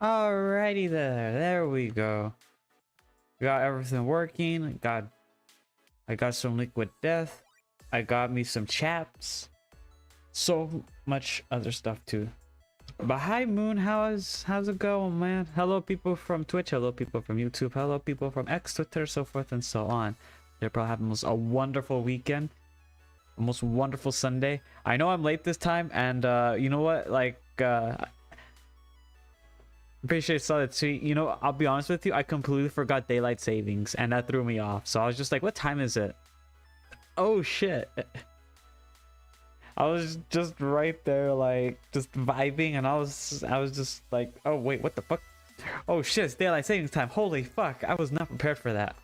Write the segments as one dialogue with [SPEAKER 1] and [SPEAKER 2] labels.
[SPEAKER 1] Alrighty there we go. We got everything working. I got some liquid death. I got me some chaps. So much other stuff too. But hi Moon, how's it going, man? Hello people from Twitch, hello people from YouTube, hello people from X, Twitter, so forth and so on. They're probably having a wonderful weekend. A most wonderful Sunday. I know I'm late this time, and you know what? Like I'm pretty sure I saw that tweet. You know, I'll be honest with you, I completely forgot daylight savings, and that threw me off. So I was just like, what time is it? Oh shit. I was just right there, like, just vibing, and I was just like, oh wait, what the fuck? Oh shit, it's daylight savings time. Holy fuck, I was not prepared for that.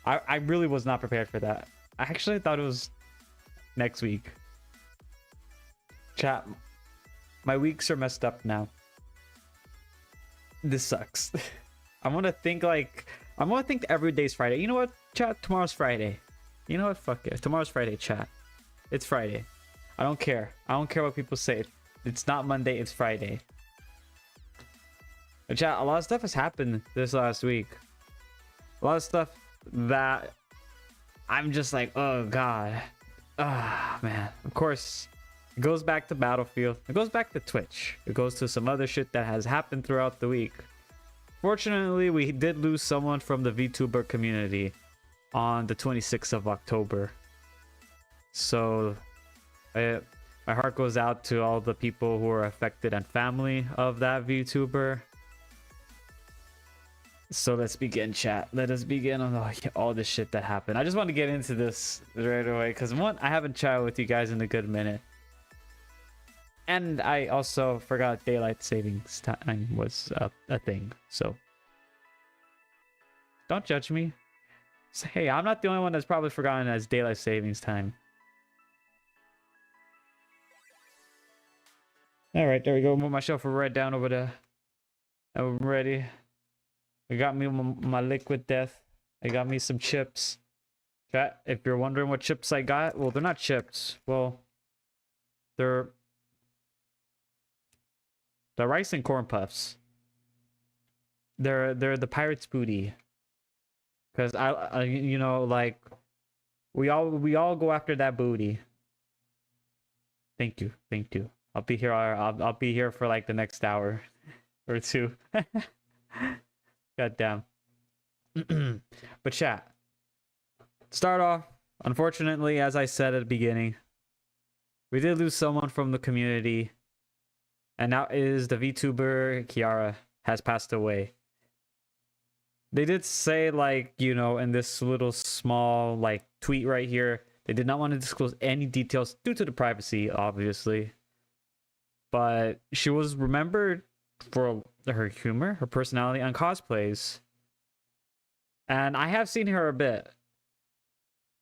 [SPEAKER 1] I really was not prepared for that. I actually thought it was next week. Chat, my weeks are messed up now. This sucks. I'm gonna think every day's Friday. You know what, chat? Tomorrow's Friday. You know what? Fuck it. Tomorrow's Friday, chat. It's Friday. I don't care. I don't care what people say. It's not Monday, it's Friday. But chat, a lot of stuff has happened this last week. A lot of stuff that I'm just like, oh god. Ah, man. Of course, it goes back to Battlefield. It goes back to Twitch. It goes to some other shit that has happened throughout the week. Fortunately, we did lose someone from the VTuber community on the 26th of October. So, my heart goes out to all the people who are affected and family of that VTuber. So let's begin, chat. Let us begin on all this shit that happened. I just want to get into this right away because one, I haven't chatted with you guys in a good minute. And I also forgot daylight savings time was a thing. So don't judge me. So, hey, I'm not the only one that's probably forgotten as daylight savings time. All right, there we go. Move my shelf right down over there. I'm ready. I got me my liquid death. I got me some chips. Chat, if you're wondering what chips I got, well, they're not chips. Well, they're the rice and corn puffs. They're the pirate's booty. Cause I you know, like we all go after that booty. Thank you. I'll be here. I'll be here for like the next hour or two. God damn. But chat. Start off. Unfortunately, as I said at the beginning, we did lose someone from the community, and now is the VTuber Kiara has passed away. They did say, like, you know, in this little small like tweet right here, they did not want to disclose any details due to the privacy, obviously. But she was remembered for her humor, her personality, and cosplays. And I have seen her a bit.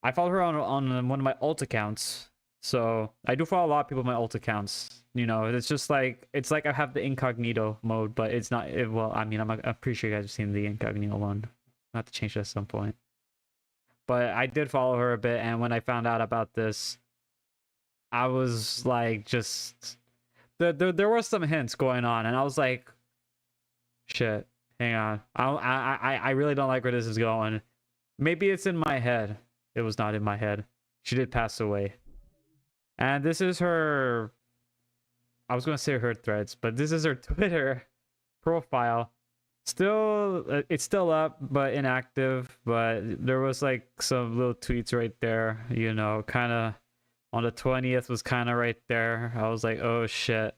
[SPEAKER 1] I follow her on one of my alt accounts. So I do follow a lot of people on my alt accounts. You know, it's just like, it's like I have the incognito mode, but it's not, well, I mean, I'm pretty sure you guys have seen the incognito one. I'll have to change that at some point. But I did follow her a bit, and when I found out about this, I was like, just... There were some hints going on, and I was like, shit, hang on. I really don't like where this is going. Maybe it's in my head. It was not in my head. She did pass away. And this is her... I was going to say her threads, but this is her Twitter profile. Still, it's still up, but inactive. But there was like some little tweets right there, you know, kind of... On the 20th was kind of right there. I was like, oh shit.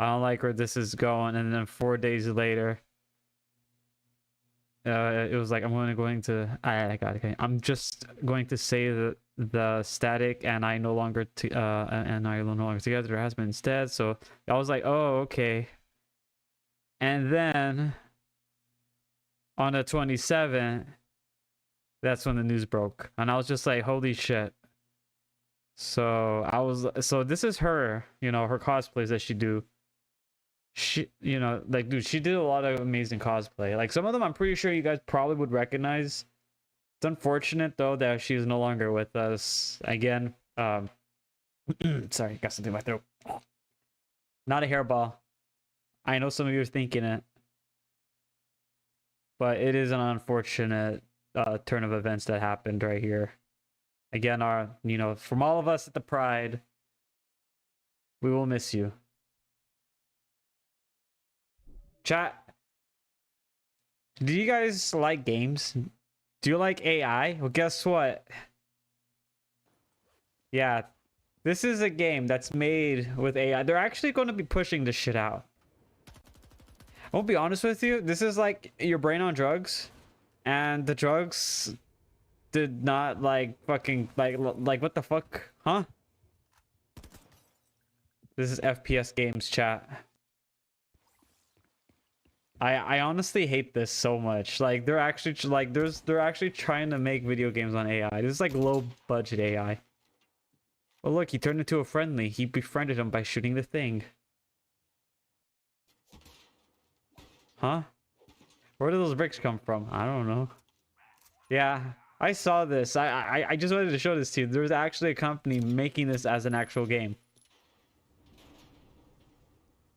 [SPEAKER 1] I don't like where this is going. And then 4 days later, it was like, I'm just going to say the static and I no longer together. There has been instead. So I was like, oh, okay. And then on the 27th, that's when the news broke. And I was just like, holy shit. So this is her, you know, her cosplays that she do. She, you know, like, dude, she did a lot of amazing cosplay. Like, some of them I'm pretty sure you guys probably would recognize. It's unfortunate though that she's no longer with us. Again, sorry, got something in my throat. Not a hairball. I know some of you are thinking it. But it is an unfortunate turn of events that happened right here. Again, from all of us at the Pride, we will miss you. Chat, do you guys like games? Do you like AI? Well, guess what? Yeah, this is a game that's made with AI. They're actually going to be pushing this shit out. I'll be honest with you. This is like your brain on drugs, and the drugs did not like fucking like what the fuck, huh? This is FPS games, chat. I honestly hate this so much. Like they're actually they're actually trying to make video games on AI. This is like low budget AI. Oh look, he turned into a friendly. He befriended him by shooting the thing. Huh? Where did those bricks come from? I don't know. Yeah, I saw this. I just wanted to show this to you. There's actually a company making this as an actual game.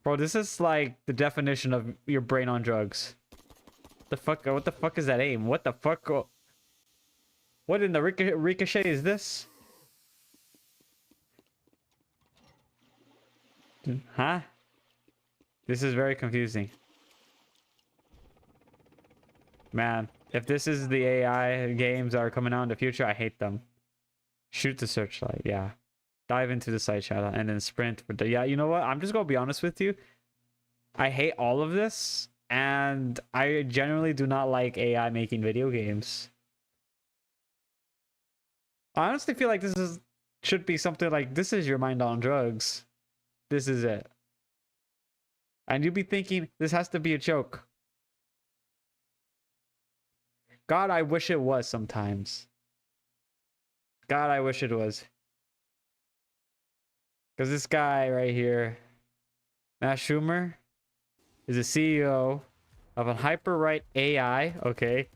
[SPEAKER 1] Bro, this is like the definition of your brain on drugs. The fuck? What the fuck is that aim? What the fuck? What in the ricochet is this? Huh? This is very confusing. Man, if this is the AI games that are coming out in the future, I hate them. Shoot the searchlight, yeah. Dive into the side channel and then sprint for the... Yeah, you know what? I'm just gonna be honest with you. I hate all of this, and I generally do not like AI making video games. I honestly feel like should be something like, this is your mind on drugs. This is it. And you'd be thinking, this has to be a joke. God, I wish it was sometimes. God, I wish it was. Because this guy right here, Matt Schumer, is the CEO of a hyper-right AI, okay?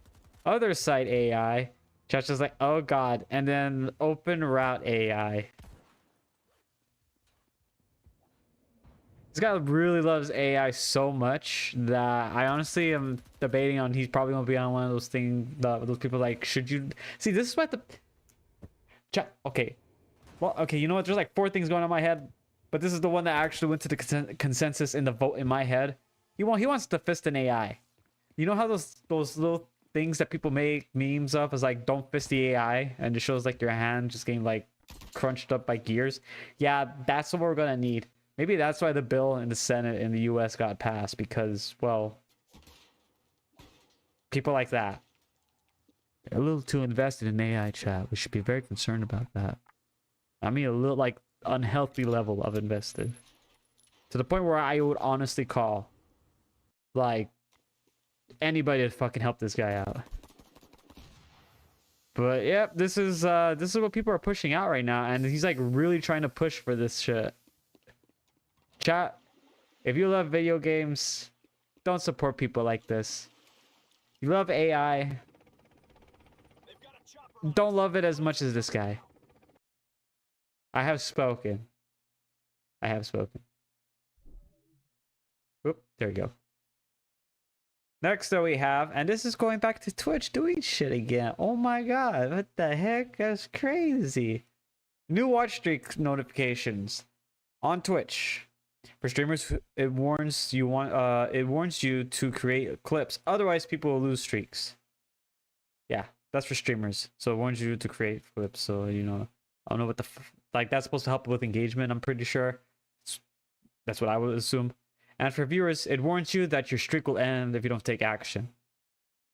[SPEAKER 1] Other site AI. Chat's just like, oh God. And then open route AI. This guy really loves AI so much that I honestly am debating on he's probably gonna be on one of those things, those people like, should you see, this is what the chat, okay, well, okay, you know what, there's like 4 things going on in my head, but this is the one that actually went to the consensus in the vote in my head. He wants to fist an AI. You know how those little things that people make memes of is like, don't fist the AI, and it shows like your hand just getting like crunched up by gears. Yeah, that's what we're gonna need. Maybe that's why the bill in the Senate in the US got passed, because, well, people like that. They're a little too invested in AI, chat. We should be very concerned about that. I mean, a little, like, unhealthy level of invested. To the point where I would honestly call, like, anybody to fucking help this guy out. But, yeah, this is what people are pushing out right now, and he's, like, really trying to push for this shit. Chat, if you love video games, don't support people like this. You love AI, don't love it as much as this guy. I have spoken. I have spoken. Oop, there we go. Next that we have, and this is going back to Twitch doing shit again. Oh my God, what the heck? That's crazy. New watch streak notifications on Twitch. For streamers, it warns you to create clips. Otherwise, people will lose streaks. Yeah, that's for streamers. So it warns you to create clips. So, you know, I don't know what like that's supposed to help with engagement, I'm pretty sure. That's what I would assume. And for viewers, it warns you that your streak will end if you don't take action.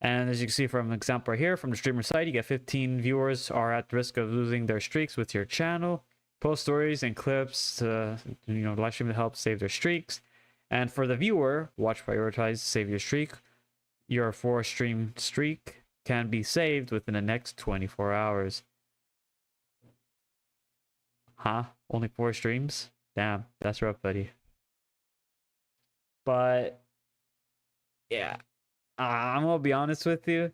[SPEAKER 1] And as you can see from an example right here from the streamer side, you get 15 viewers are at risk of losing their streaks with your channel. Post stories and clips to, you know, live stream to help save their streaks. And for the viewer, watch prioritize, save your streak. Your 4-stream streak can be saved within the next 24 hours. Huh? Only 4 streams? Damn, that's rough, buddy. But yeah, I'm gonna be honest with you.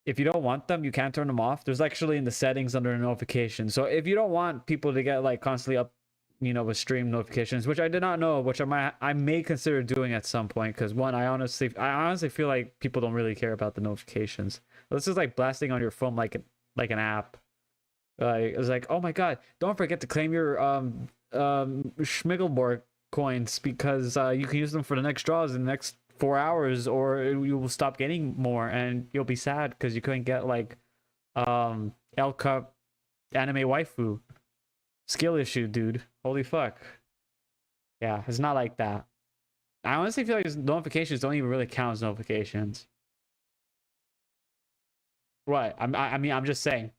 [SPEAKER 1] If you don't want them, you can't turn them off. There's actually in the settings under notifications. So if you don't want people to get like constantly with stream notifications, which I did not know, which I may consider doing at some point, because one, I honestly feel like people don't really care about the notifications. This is like blasting on your phone like an app. It's like, oh my god, don't forget to claim your Schmiggelborg coins, because you can use them for the next draws in the next 4 hours, or you will stop getting more and you'll be sad because you couldn't get like L Cup anime waifu. Skill issue, dude. Holy fuck. Yeah, it's not like that. I honestly feel like notifications don't even really count as notifications. What? I mean, I'm just saying.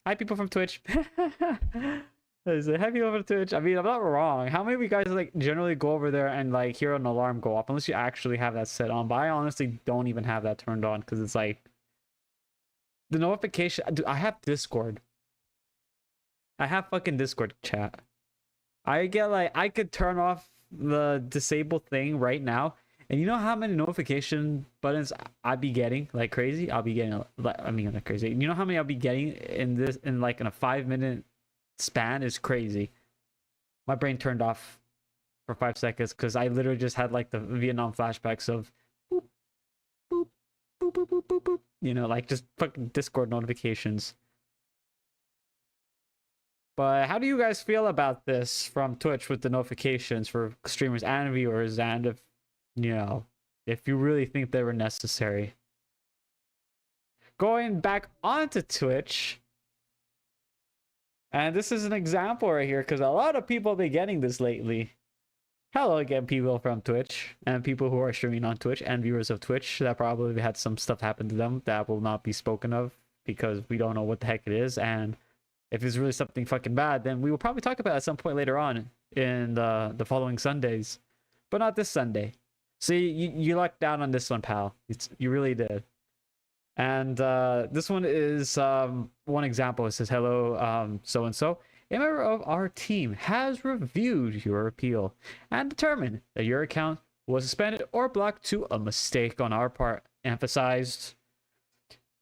[SPEAKER 1] Hi, people from Twitch. Hi, people from Twitch. I mean, I'm not wrong. How many of you guys like generally go over there and like hear an alarm go off, unless you actually have that set on? But I honestly don't even have that turned on, because it's like the notification. Dude, I have Discord. I have fucking Discord chat. I get like, I could turn off the disable thing right now, and you know how many notification buttons I'd be getting like crazy? I'll be getting, I mean, not crazy. You know how many I'll be getting in a 5-minute span? Is crazy. My brain turned off for 5 seconds because I literally just had like the Vietnam flashbacks of boop, boop, boop, boop, boop, boop, boop. You know, like just fucking Discord notifications. But how do you guys feel about this from Twitch with the notifications for streamers and viewers, and if if you really think they were necessary? Going back onto Twitch, and this is an example right here, because a lot of people have been getting this lately. Hello again, people from Twitch, and people who are streaming on Twitch, and viewers of Twitch that probably had some stuff happen to them that will not be spoken of, because we don't know what the heck it is, and if it's really something fucking bad, then we will probably talk about it at some point later on in the following Sundays. But not this Sunday. See, you lucked out on this one, pal. You really did. And this one is one example. It says, hello, so-and-so. A member of our team has reviewed your appeal and determined that your account was suspended or blocked to a mistake on our part. Emphasized.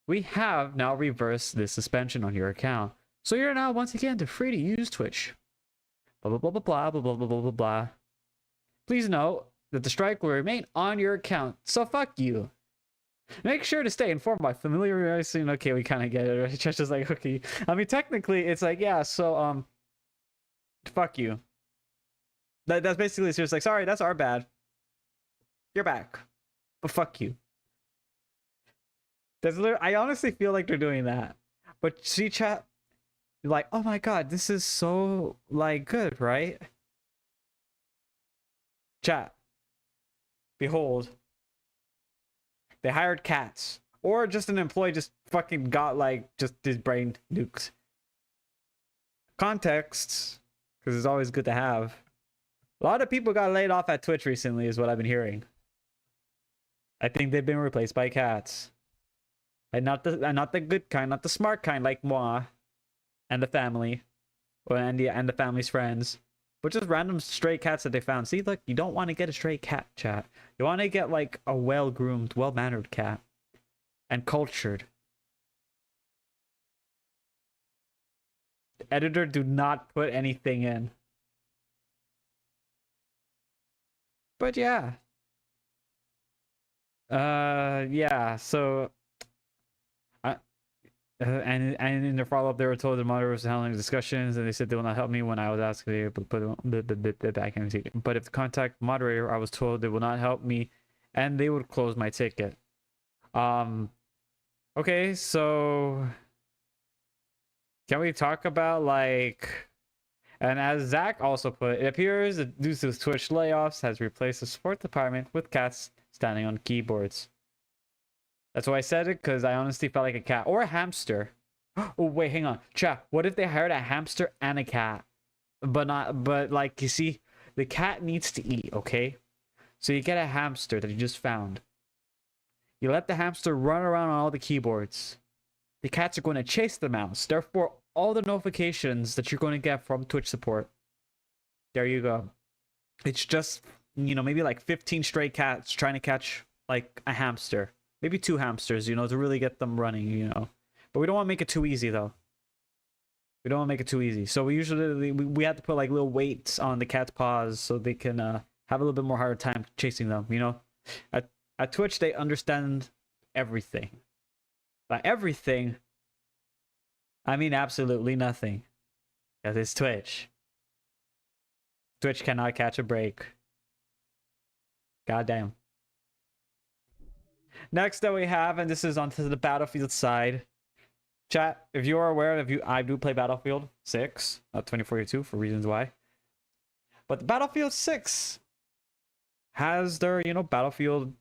[SPEAKER 1] We have now reversed this suspension on your account. So you're now once again free to use Twitch. Blah, blah, blah, blah, blah, blah, blah, blah, blah, blah. Please note that the strike will remain on your account, so fuck you. Make sure to stay informed by familiarizing. Okay, we kind of get it, right? Just like, okay. I mean, technically, it's like, yeah, so, fuck you. That's basically, it's just like, sorry, that's our bad. You're back. But fuck you. I honestly feel like they're doing that. But see, chat, like, oh my god, this is so, like, good, right? Chat. Behold. They hired cats. Or just an employee just fucking got, like, just his brain nuked. Contexts. Because it's always good to have. A lot of people got laid off at Twitch recently, is what I've been hearing. I think they've been replaced by cats. And not the good kind, not the smart kind like moi. And the family, and the family's friends, but just random stray cats that they found. See, look, you don't want to get a stray cat, chat. You want to get like a well-groomed, well-mannered cat, and cultured. The editor, do not put anything in. But yeah, yeah. So. And in their follow-up, they were told the moderator was handling discussions, and they said they will not help me when I was asked to put the back end ticket. But if the contact moderator, I was told they will not help me, and they would close my ticket. Okay, so can we talk about like? And as Zach also put, it appears that due to Twitch layoffs, has replaced the support department with cats standing on keyboards. That's why I said it, because I honestly felt like a cat. Or a hamster. Oh, wait, hang on. Chat, what if they hired a hamster and a cat? But like, you see, the cat needs to eat, okay? So you get a hamster that you just found. You let the hamster run around on all the keyboards. The cats are going to chase the mouse. Therefore, all the notifications that you're going to get from Twitch support. There you go. It's just, maybe like 15 stray cats trying to catch, like, a hamster. Maybe 2 hamsters, to really get them running, But we don't want to make it too easy, though. We don't want to make it too easy. So we usually we have to put like little weights on the cat's paws so they can have a little bit more harder time chasing them. You know, at Twitch they understand everything. By everything, I mean absolutely nothing. Because it's Twitch. Twitch cannot catch a break. Goddamn. Next that we have, and this is onto the Battlefield side. Chat, if you are aware of I do play Battlefield 6, not 2042 for reasons why. But the Battlefield 6 has their, Battlefield,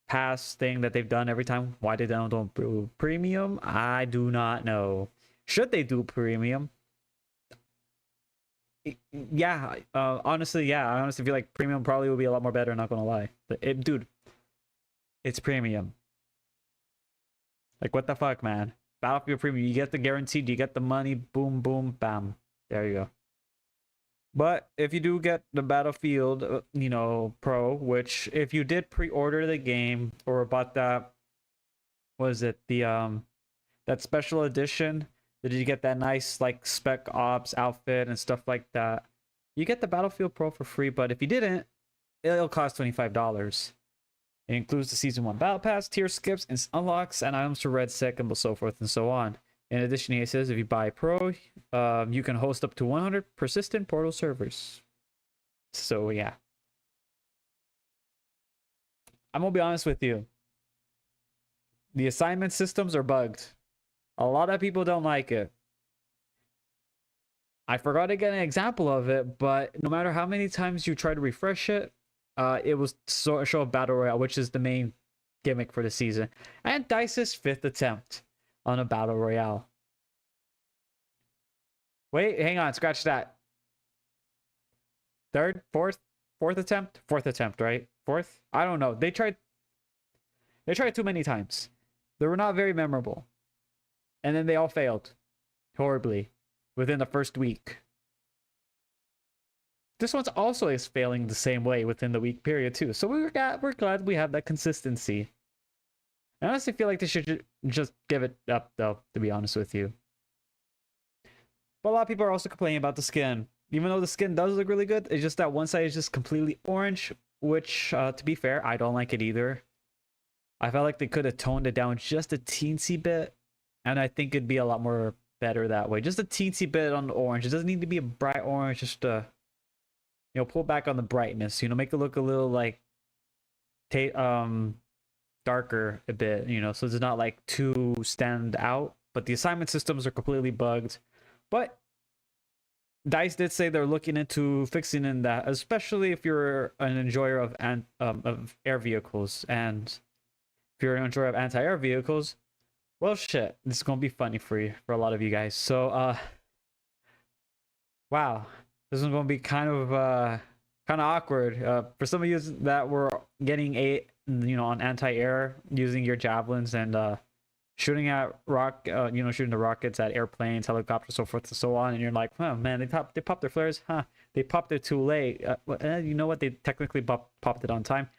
[SPEAKER 1] pass thing that they've done every time. Why they don't do premium? I do not know. Should they do premium? Yeah, honestly, yeah. I honestly feel like premium probably would be a lot more better, not gonna lie. But dude, it's premium. Like, what the fuck, man? Battlefield Premium, you get the guaranteed, you get the money, boom, boom, bam. There you go. But if you do get the Battlefield, Pro, which if you did pre-order the game or bought that, was it the that special edition? Did you get that nice like Spec Ops outfit and stuff like that? You get the Battlefield Pro for free, but if you didn't, it'll cost $25. It includes the Season 1 Battle Pass, tier skips, and unlocks, and items for Red Sec, and so forth and so on. In addition, he says if you buy Pro, you can host up to 100 persistent portal servers. So, yeah. I'm going to be honest with you. The assignment systems are bugged. A lot of people don't like it. I forgot to get an example of it, but no matter how many times you try to refresh it, it will show a battle royale, which is the main gimmick for the season, and DICE's 5th attempt on a battle royale. Wait, hang on, scratch that. Fourth attempt, right? Fourth? I don't know. They tried too many times. They were not very memorable, and then they all failed horribly within the first week. This one's also is failing the same way within the week period too. So we're glad we have that consistency. I honestly feel like they should just give it up though, to be honest with you. But a lot of people are also complaining about the skin. Even though the skin does look really good, it's just that one side is just completely orange, which to be fair, I don't like it either. I felt like they could have toned it down just a teensy bit, and I think it'd be a lot more better that way. Just a teensy bit on the orange. It doesn't need to be a bright orange, just pull back on the brightness, make it look a little like darker a bit, so it's not like too stand out. But the assignment systems are completely bugged. But DICE did say they're looking into fixing in that, especially if you're an enjoyer of air vehicles. And if you're an enjoyer of anti-air vehicles, well, shit, this is gonna be funny for a lot of you guys. So wow. This is going to be kind of awkward for some of you that were getting on anti-air using your javelins and shooting at shooting the rockets at airplanes, helicopters, so forth and so on. And you're like, oh man, they popped their flares, huh? They popped it too late. You know what? They technically popped it on time.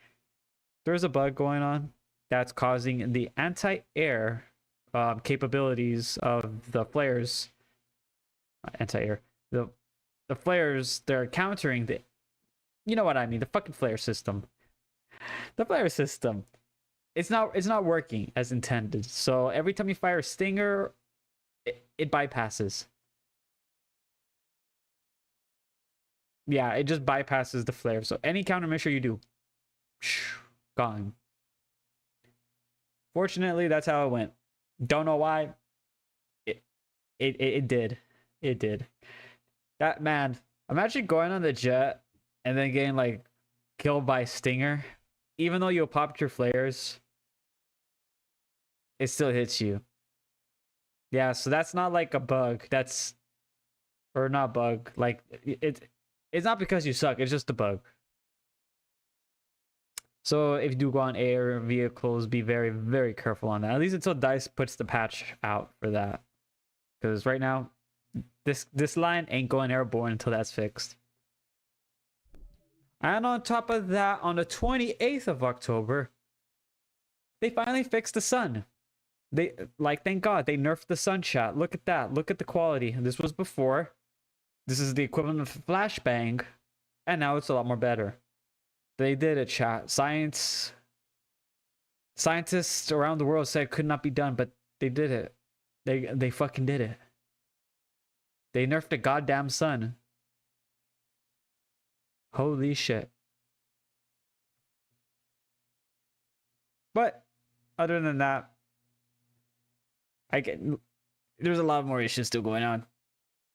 [SPEAKER 1] There's a bug going on that's causing the anti-air capabilities of the flares. Anti-air. The flares, they're countering the, you know what I mean, the fucking flare system. The flare system. It's not working as intended. So every time you fire a stinger, it bypasses. Yeah, it just bypasses the flare. So any countermeasure you do, gone. Fortunately, that's how it went. Don't know why. It did. It did. That man, imagine going on the jet and then getting like killed by Stinger. Even though you popped your flares, it still hits you. Yeah, so that's not like a bug. Or not bug. Like it's not because you suck, it's just a bug. So if you do go on air vehicles, be very, very careful on that. At least until DICE puts the patch out for that. Because right now, this line ain't going airborne until that's fixed. And on top of that, on the 28th of October, they finally fixed the sun. They like, thank God they nerfed the sunshot. Look at that. Look at the quality. This was before. This is the equivalent of flashbang, and now it's a lot more better. They did it, chat. Scientists around the world said it could not be done, but they did it. They fucking did it. They nerfed the goddamn sun. Holy shit. But other than that, there's a lot more issues still going on.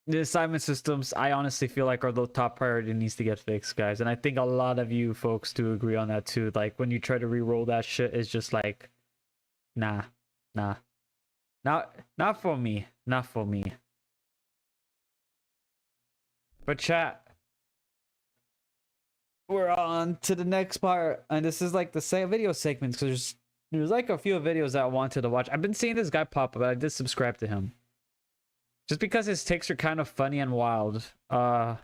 [SPEAKER 1] The assignment systems, I honestly feel like, are the top priority, needs to get fixed, guys. And I think a lot of you folks do agree on that too. Like, when you try to re-roll that shit, it's just like, nah. Not for me. Not for me. But chat, we're on to the next part, and this is like the same video segments, because there's like a few videos that I wanted to watch. I've been seeing this guy pop up, but I did subscribe to him just because his takes are kind of funny and wild. And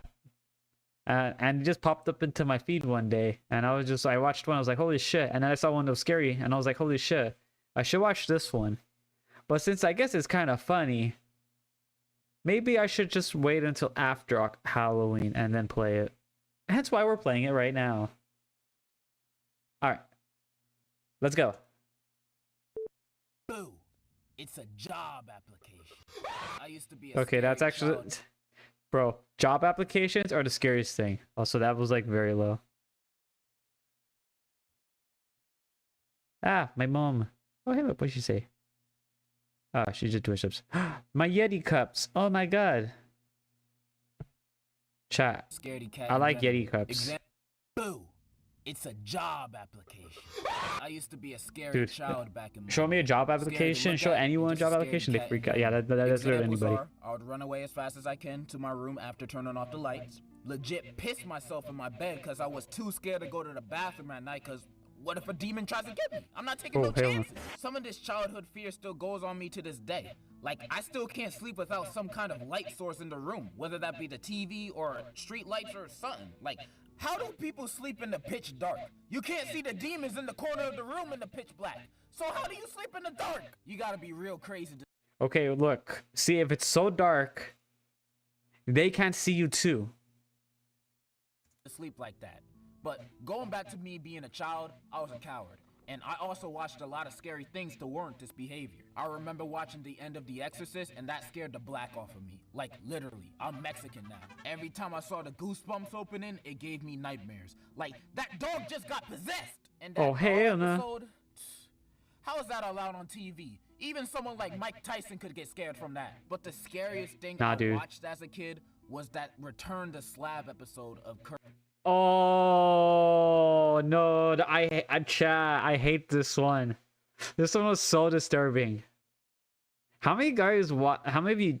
[SPEAKER 1] he just popped up into my feed one day, and I watched one. I was like, holy shit! And then I saw one that was scary, and I was like, holy shit! I should watch this one. But since I guess it's kind of funny, maybe I should just wait until after Halloween and then play it. That's why we're playing it right now. All right, let's go.
[SPEAKER 2] Boo! It's a job application. I used to be a
[SPEAKER 1] Okay, that's actually, bro. Job applications are the scariest thing. Also, that was like very low. Ah, my mom. Oh, hey, look, what'd she say? Ah, she just twitch-ups. My Yeti cups. Oh my god. Chat. I like Yeti cups.
[SPEAKER 2] Boo! It's a job application. I used to be a scary child back in.
[SPEAKER 1] Show me a job application. Show anyone a job application. They freak out. Yeah, that's literally anybody.
[SPEAKER 2] I would run away as fast as I can to my room after turning off the lights. Legit piss myself in my bed because I was too scared to go to the bathroom at night, because what if a demon tries to get me? I'm not taking no chances. Some of this childhood fear still goes on me to this day. Like, I still can't sleep without some kind of light source in the room, whether that be the TV or street lights or something. Like, how do people sleep in the pitch dark? You can't see the demons in the corner of the room in the pitch black. So how do you sleep in the dark? You gotta be real crazy to—
[SPEAKER 1] Okay, look. See, if it's so dark, they can't see you too.
[SPEAKER 2] Sleep like that. But going back to me being a child, I was a coward. And I also watched a lot of scary things to warrant this behavior. I remember watching the end of The Exorcist, and that scared the black off of me. Like, literally. I'm Mexican now. Every time I saw the goosebumps opening, it gave me nightmares. Like, that dog just got possessed! And that
[SPEAKER 1] hell no.
[SPEAKER 2] Episode, how is that allowed on TV? Even someone like Mike Tyson could get scared from that. But the scariest thing I watched as a kid was that Return to Slab episode of
[SPEAKER 1] Oh no! I hate this one. This one was so disturbing. How many of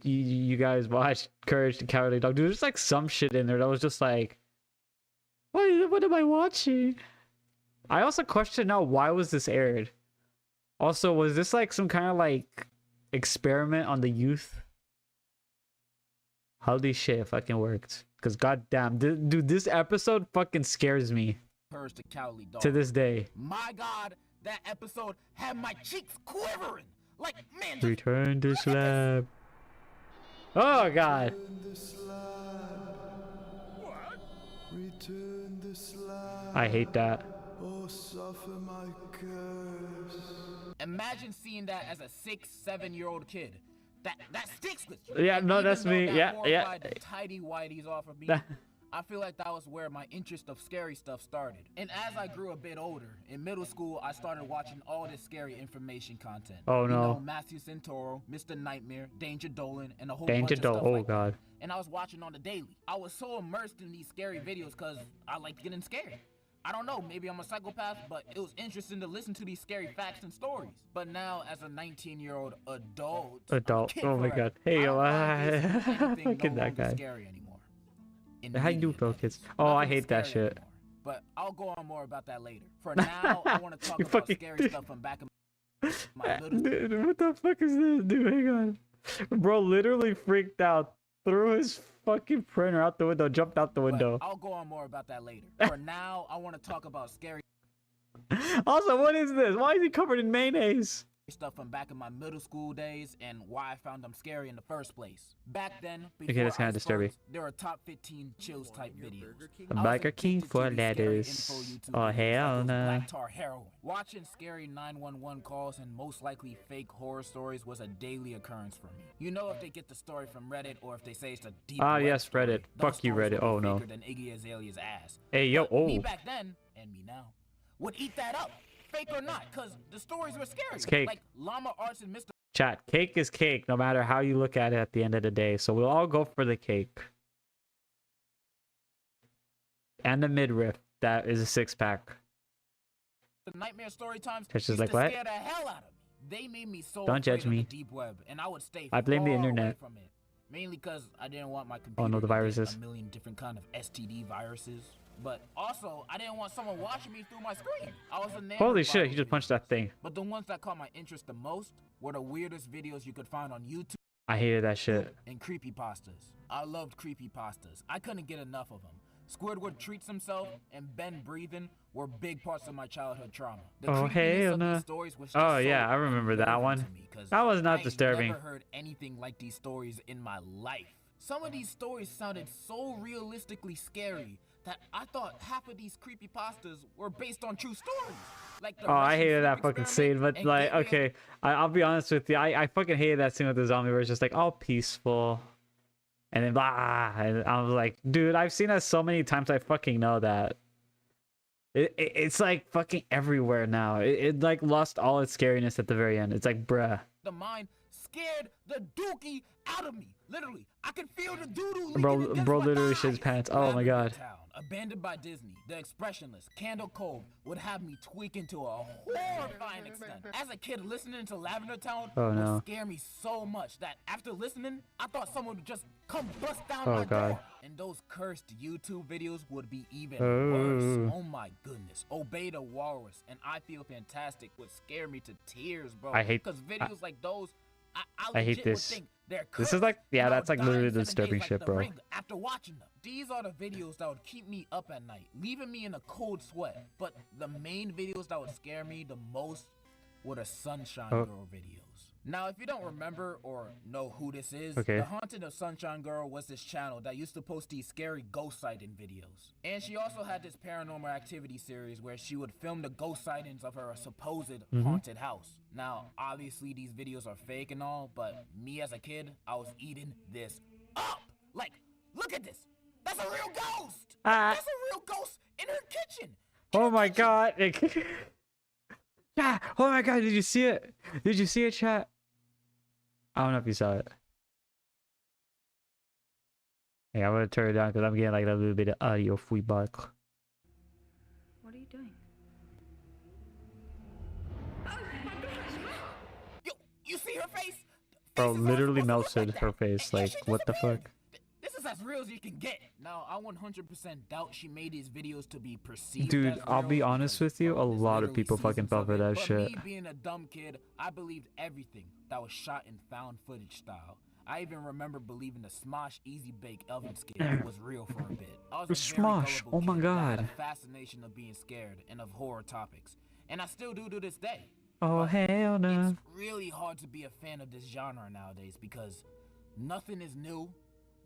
[SPEAKER 1] you guys watched Courage the Cowardly Dog? Dude, there's like some shit in there that was just like, what am I watching? I also question now, why was this aired? Also, was this like some kind of like experiment on the youth? Holy shit, it fucking worked. Because goddamn, dude, this episode fucking scares me to this day.
[SPEAKER 2] My god, that episode had my cheeks quivering. Like, man,
[SPEAKER 1] Return to Slab. Oh god.
[SPEAKER 2] What?
[SPEAKER 3] Return the slab.
[SPEAKER 1] I hate that.
[SPEAKER 3] Oh, suffer my curse.
[SPEAKER 2] Imagine seeing that as a 6-7-year-old kid. That sticks with you.
[SPEAKER 1] Yeah, no, that's me. Yeah.
[SPEAKER 2] Tidy whities off of me. I feel like that was where my interest of scary stuff started. And as I grew a bit older, in middle school, I started watching all this scary information content.
[SPEAKER 1] Oh no.
[SPEAKER 2] You know, Matthew Santoro, Mr. Nightmare, Danger Dolan, and a whole bunch of stuff like
[SPEAKER 1] god.
[SPEAKER 2] That. And I was watching on the daily. I was so immersed in these scary videos because I liked getting scared. I don't know, maybe I'm a psychopath, but it was interesting to listen to these scary facts and stories. But now, as a 19-year-old adult,
[SPEAKER 1] oh my god, hey, look at that guy.
[SPEAKER 2] Scary anymore.
[SPEAKER 1] How you do, Phil kids? Oh, I hate that shit.
[SPEAKER 2] Anymore. But I'll go on more about that later. For now, I want to talk about scary stuff from back in my little...
[SPEAKER 1] Dude, what the fuck is this, dude? Hang on. Bro literally freaked out, threw his fucking printer out the window, jumped out the window.
[SPEAKER 2] But I'll go on more about that later. For now, I want to talk about scary...
[SPEAKER 1] Also, what is this? Why is he covered in mayonnaise?
[SPEAKER 2] stuff from back in my middle school days and why I found them scary in the first place. Back then,
[SPEAKER 1] Okay,
[SPEAKER 2] before
[SPEAKER 1] that's kinda disturbing.
[SPEAKER 2] icebergs, there were top 15 chills type videos.
[SPEAKER 1] Burger King for letters. Oh, hell no.
[SPEAKER 2] Black tar heroin. Watching scary 911 calls and most likely fake horror stories was a daily occurrence for me. You know, if they get the story from Reddit or if they say it's a deep
[SPEAKER 1] Ah,
[SPEAKER 2] web
[SPEAKER 1] yes,
[SPEAKER 2] story,
[SPEAKER 1] Reddit.
[SPEAKER 2] those
[SPEAKER 1] Fuck you,
[SPEAKER 2] stories
[SPEAKER 1] Reddit.
[SPEAKER 2] would be
[SPEAKER 1] Oh, no.
[SPEAKER 2] faker than Iggy Azalea's ass.
[SPEAKER 1] Hey, yo,
[SPEAKER 2] But me
[SPEAKER 1] oh.
[SPEAKER 2] back then, and me now, would eat that up. Fake or not, because the stories were scary.
[SPEAKER 1] It's cake.
[SPEAKER 2] Like Llama Arts and Mr.
[SPEAKER 1] Chat, cake is cake, no matter how you look at it at the end of the day. So we'll all go for the cake. And the midriff. That is a 6-pack.
[SPEAKER 2] Nightmare story times
[SPEAKER 1] It's just
[SPEAKER 2] used
[SPEAKER 1] like,
[SPEAKER 2] to
[SPEAKER 1] what?
[SPEAKER 2] scare the hell out of me. They made me so
[SPEAKER 1] Don't judge
[SPEAKER 2] afraid of
[SPEAKER 1] me.
[SPEAKER 2] the deep web, and I would stay
[SPEAKER 1] I blame the
[SPEAKER 2] far away
[SPEAKER 1] internet.
[SPEAKER 2] from it. Mainly because I didn't want my computer
[SPEAKER 1] Oh, no, the
[SPEAKER 2] to get
[SPEAKER 1] viruses.
[SPEAKER 2] a million different kind of STD viruses. But also, I didn't want someone watching me through my screen. I was enamored
[SPEAKER 1] Holy
[SPEAKER 2] by
[SPEAKER 1] shit, he
[SPEAKER 2] those
[SPEAKER 1] just punched that
[SPEAKER 2] videos.
[SPEAKER 1] thing.
[SPEAKER 2] But the ones that caught my interest the most were the weirdest videos you could find on YouTube
[SPEAKER 1] I hated that shit.
[SPEAKER 2] and creepypastas. I loved creepypastas. I couldn't get enough of them. Squidward treats himself and Ben breathing were big parts of my childhood trauma. The
[SPEAKER 1] Oh,
[SPEAKER 2] creepiness
[SPEAKER 1] hell
[SPEAKER 2] of
[SPEAKER 1] no.
[SPEAKER 2] these stories was just
[SPEAKER 1] Oh,
[SPEAKER 2] so
[SPEAKER 1] yeah, I remember that
[SPEAKER 2] unnerving
[SPEAKER 1] one.
[SPEAKER 2] to me, 'cause
[SPEAKER 1] That was not
[SPEAKER 2] I
[SPEAKER 1] disturbing.
[SPEAKER 2] never heard anything like these stories in my life. Some of these stories sounded so realistically scary that I thought half of these creepypastas were based on true stories. Like the
[SPEAKER 1] Oh, I
[SPEAKER 2] Russian
[SPEAKER 1] hated
[SPEAKER 2] sleep
[SPEAKER 1] that fucking scene,
[SPEAKER 2] experiment
[SPEAKER 1] but
[SPEAKER 2] and
[SPEAKER 1] like,
[SPEAKER 2] Gateway of
[SPEAKER 1] okay, I'll be honest with you. I fucking hated that scene with the zombie where it's just like all peaceful. And then blah, and I was like, dude, I've seen that so many times. I fucking know that. It's like fucking everywhere now. It like lost all its scariness at the very end. It's like, bruh.
[SPEAKER 2] the mind scared the dookie out of me. Literally, I could feel the doo-doo
[SPEAKER 1] Bro,
[SPEAKER 2] leaking against
[SPEAKER 1] bro
[SPEAKER 2] my
[SPEAKER 1] literally
[SPEAKER 2] thighs.
[SPEAKER 1] shit his pants. Oh my
[SPEAKER 2] Lavender
[SPEAKER 1] god.
[SPEAKER 2] Town, abandoned by Disney, The Expressionless, Candle Cove would have me tweaking to a horrifying extent. As a kid, listening to Lavender Town
[SPEAKER 1] Oh, no.
[SPEAKER 2] would scare me so much that after listening, I thought someone would just come bust down
[SPEAKER 1] Oh,
[SPEAKER 2] my
[SPEAKER 1] God.
[SPEAKER 2] door. And those cursed YouTube videos would be even
[SPEAKER 1] Oh.
[SPEAKER 2] worse. Oh my goodness. Obey the Walrus and I Feel Fantastic would scare me to tears, bro.
[SPEAKER 1] I hate-
[SPEAKER 2] because videos like those, I
[SPEAKER 1] I hate
[SPEAKER 2] legit would
[SPEAKER 1] this.
[SPEAKER 2] think they're
[SPEAKER 1] This is
[SPEAKER 2] cursed,
[SPEAKER 1] like, yeah,
[SPEAKER 2] and I
[SPEAKER 1] that's
[SPEAKER 2] would
[SPEAKER 1] like
[SPEAKER 2] die
[SPEAKER 1] literally
[SPEAKER 2] in
[SPEAKER 1] the
[SPEAKER 2] 7
[SPEAKER 1] disturbing
[SPEAKER 2] days like
[SPEAKER 1] shit,
[SPEAKER 2] The
[SPEAKER 1] bro.
[SPEAKER 2] Ring after watching them. These are the videos that would keep me up at night, leaving me in a cold sweat. But the main videos that would scare me the most were the Sunshine
[SPEAKER 1] Oh.
[SPEAKER 2] Girl videos. Now, if you don't remember or know who this is,
[SPEAKER 1] Okay.
[SPEAKER 2] The Haunted of Sunshine Girl was this channel that used to post these scary ghost sighting videos. And she also had this paranormal activity series where she would film the ghost sightings of her supposed haunted house. Now, obviously these videos are fake and all, but me as a kid, I was eating this up. Like, look at this. That's a real ghost.
[SPEAKER 1] Ah.
[SPEAKER 2] That's a real ghost in her kitchen.
[SPEAKER 1] Oh my god. Yeah. Oh my god. Did you see it? Did you see it, chat? I don't know if you saw it. Hey, I'm gonna turn it down because I'm getting like a little bit of audio feedback.
[SPEAKER 4] What are you doing?
[SPEAKER 2] Yo, you see her face?
[SPEAKER 1] Bro,
[SPEAKER 2] Faces aren't
[SPEAKER 1] literally
[SPEAKER 2] supposed to look
[SPEAKER 1] melted
[SPEAKER 2] like
[SPEAKER 1] her
[SPEAKER 2] that.
[SPEAKER 1] face.
[SPEAKER 2] And
[SPEAKER 1] Like,
[SPEAKER 2] she
[SPEAKER 1] what the
[SPEAKER 2] disappeared.
[SPEAKER 1] fuck?
[SPEAKER 2] This is as real as you can get. Now, I 100% doubt she made these videos to be perceived
[SPEAKER 1] Dude,
[SPEAKER 2] as
[SPEAKER 1] I'll
[SPEAKER 2] real
[SPEAKER 1] be honest
[SPEAKER 2] because,
[SPEAKER 1] with you,
[SPEAKER 2] bro,
[SPEAKER 1] a
[SPEAKER 2] there's
[SPEAKER 1] lot of
[SPEAKER 2] literally
[SPEAKER 1] people fucking
[SPEAKER 2] seasons
[SPEAKER 1] fell
[SPEAKER 2] of
[SPEAKER 1] for
[SPEAKER 2] it.
[SPEAKER 1] that
[SPEAKER 2] But
[SPEAKER 1] shit.
[SPEAKER 2] me being a dumb kid, I believed everything that was shot in found footage style. I even remember believing the Smosh Easy Bake oven skit was real for a bit. I was
[SPEAKER 1] The
[SPEAKER 2] a very
[SPEAKER 1] Smosh,
[SPEAKER 2] gullible
[SPEAKER 1] oh my
[SPEAKER 2] kid that had
[SPEAKER 1] God.
[SPEAKER 2] a fascination of being scared and of horror topics. And I still do to this day.
[SPEAKER 1] Oh
[SPEAKER 2] But
[SPEAKER 1] hell no.
[SPEAKER 2] It's really hard to be a fan of this genre nowadays because nothing is new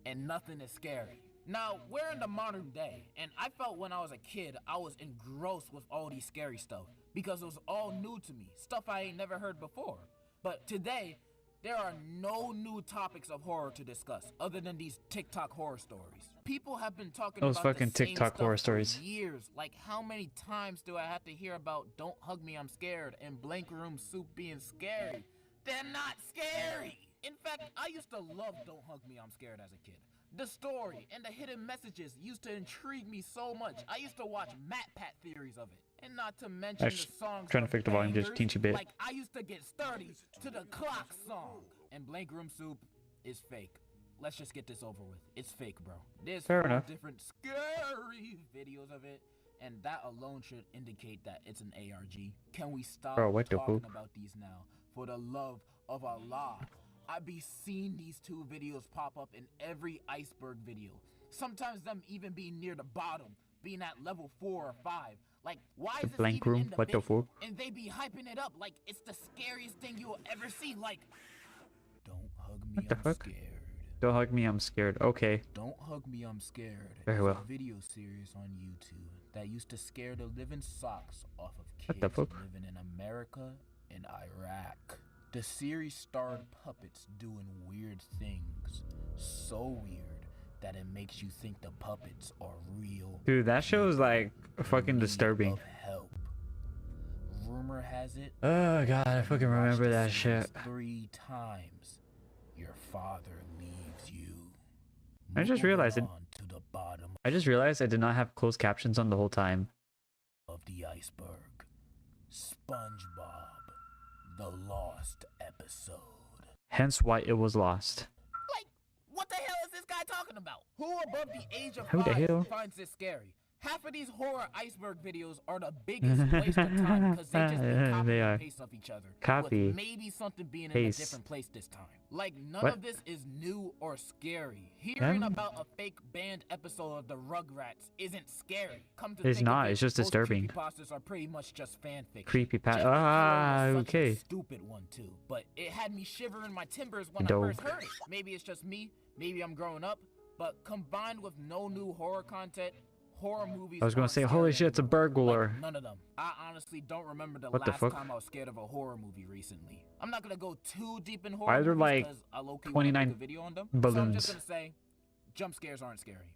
[SPEAKER 2] and nothing is scary. Now, we're in the modern day, and I felt when I was a kid, I was engrossed with all these scary stuff because it was all new to me, stuff I ain't never heard before. But today, there are no new topics of horror to discuss other than these TikTok horror stories. People have been talking
[SPEAKER 1] Those
[SPEAKER 2] about
[SPEAKER 1] fucking
[SPEAKER 2] the same
[SPEAKER 1] TikTok
[SPEAKER 2] stuff
[SPEAKER 1] horror
[SPEAKER 2] for
[SPEAKER 1] stories.
[SPEAKER 2] years. Like, how many times do I have to hear about Don't Hug Me, I'm Scared and Blank Room Soup being scary? They're not scary! In fact, I used to love Don't Hug Me, I'm Scared as a kid. The story and the hidden messages used to intrigue me so much. I used to watch MatPat theories of it. And not to mention
[SPEAKER 1] I
[SPEAKER 2] the
[SPEAKER 1] sh-
[SPEAKER 2] songs
[SPEAKER 1] trying to
[SPEAKER 2] were
[SPEAKER 1] fix the volume just
[SPEAKER 2] bangers.
[SPEAKER 1] teensy bit.
[SPEAKER 2] Like, I used to get sturdy to the Clock song. And Blank Room Soup is fake. Let's just get this over with. It's fake, bro. There's
[SPEAKER 1] Fair
[SPEAKER 2] 4
[SPEAKER 1] enough.
[SPEAKER 2] different scary videos of it, and that alone should indicate that it's an ARG. Can we stop
[SPEAKER 1] Bro, what the
[SPEAKER 2] talking
[SPEAKER 1] fuck?
[SPEAKER 2] about these now? For the love of Allah. I be seeing these 2 videos pop up in every iceberg video. Sometimes them even being near the bottom, being at level 4 or 5. Like, why
[SPEAKER 1] The
[SPEAKER 2] is this
[SPEAKER 1] blank
[SPEAKER 2] even
[SPEAKER 1] room?
[SPEAKER 2] in the
[SPEAKER 1] What the
[SPEAKER 2] video?
[SPEAKER 1] fuck?
[SPEAKER 2] And they be hyping it up like it's the scariest thing you'll ever see. Like, don't hug me,
[SPEAKER 1] What the
[SPEAKER 2] I'm
[SPEAKER 1] fuck?
[SPEAKER 2] scared.
[SPEAKER 1] Don't hug me, I'm scared. Okay.
[SPEAKER 2] Don't hug me, I'm scared.
[SPEAKER 1] Very
[SPEAKER 2] It's
[SPEAKER 1] well.
[SPEAKER 2] a video series on YouTube that used to scare the living socks off of
[SPEAKER 1] What the
[SPEAKER 2] kids
[SPEAKER 1] fuck?
[SPEAKER 2] living in America and Iraq. The series starred puppets doing weird things, so weird that it makes you think the puppets are real.
[SPEAKER 1] Dude, that show is like
[SPEAKER 2] in
[SPEAKER 1] fucking
[SPEAKER 2] need
[SPEAKER 1] disturbing.
[SPEAKER 2] of help. Rumor has it.
[SPEAKER 1] Oh god, I
[SPEAKER 2] if you
[SPEAKER 1] fucking
[SPEAKER 2] watch
[SPEAKER 1] remember
[SPEAKER 2] the
[SPEAKER 1] that
[SPEAKER 2] series
[SPEAKER 1] shit.
[SPEAKER 2] 3 times, your father leaves you.
[SPEAKER 1] I just
[SPEAKER 2] Moving
[SPEAKER 1] realized it.
[SPEAKER 2] on to the bottom
[SPEAKER 1] I just realized I did not have closed captions on the whole time.
[SPEAKER 2] of the iceberg. SpongeBob, the lost episode.
[SPEAKER 1] Hence why it was lost.
[SPEAKER 2] Like, what the hell is this guy talking about? Who above the age of
[SPEAKER 1] Who the
[SPEAKER 2] 5
[SPEAKER 1] hell?
[SPEAKER 2] finds this scary? Half of these horror iceberg videos are the biggest waste of time because they just be copy
[SPEAKER 1] They are.
[SPEAKER 2] and paste of each other.
[SPEAKER 1] Copy,
[SPEAKER 2] With maybe something being in a
[SPEAKER 1] paste.
[SPEAKER 2] different place this time. Like, none
[SPEAKER 1] What?
[SPEAKER 2] of this is new or scary. Hearing
[SPEAKER 1] Yeah.
[SPEAKER 2] about a fake banned episode of the Rugrats isn't scary. Come to
[SPEAKER 1] It's
[SPEAKER 2] think
[SPEAKER 1] not,
[SPEAKER 2] of it,
[SPEAKER 1] it's just
[SPEAKER 2] most
[SPEAKER 1] disturbing.
[SPEAKER 2] creepypastas are pretty much just fan fiction.
[SPEAKER 1] Creepy
[SPEAKER 2] Jeff
[SPEAKER 1] pat.
[SPEAKER 2] Keeler
[SPEAKER 1] Ah,
[SPEAKER 2] was such a
[SPEAKER 1] okay.
[SPEAKER 2] stupid one too, but it had me shivering my timbers when
[SPEAKER 1] Dope.
[SPEAKER 2] I first heard it. Maybe it's just me, maybe I'm growing up, but combined with no new horror content, horror movies
[SPEAKER 1] I was gonna
[SPEAKER 2] aren't
[SPEAKER 1] say,
[SPEAKER 2] scary
[SPEAKER 1] holy shit, it's a
[SPEAKER 2] anymore.
[SPEAKER 1] burglar.
[SPEAKER 2] Like, none of them. I honestly don't remember the
[SPEAKER 1] What the
[SPEAKER 2] last
[SPEAKER 1] fuck?
[SPEAKER 2] time I was scared of a horror movie recently. I'm not gonna go too deep in horror
[SPEAKER 1] Why are there,
[SPEAKER 2] movies
[SPEAKER 1] like,
[SPEAKER 2] 'cause I low-key wanna
[SPEAKER 1] 29
[SPEAKER 2] make a video on them. So I'm
[SPEAKER 1] balloons?
[SPEAKER 2] just gonna say, jump scares aren't scary.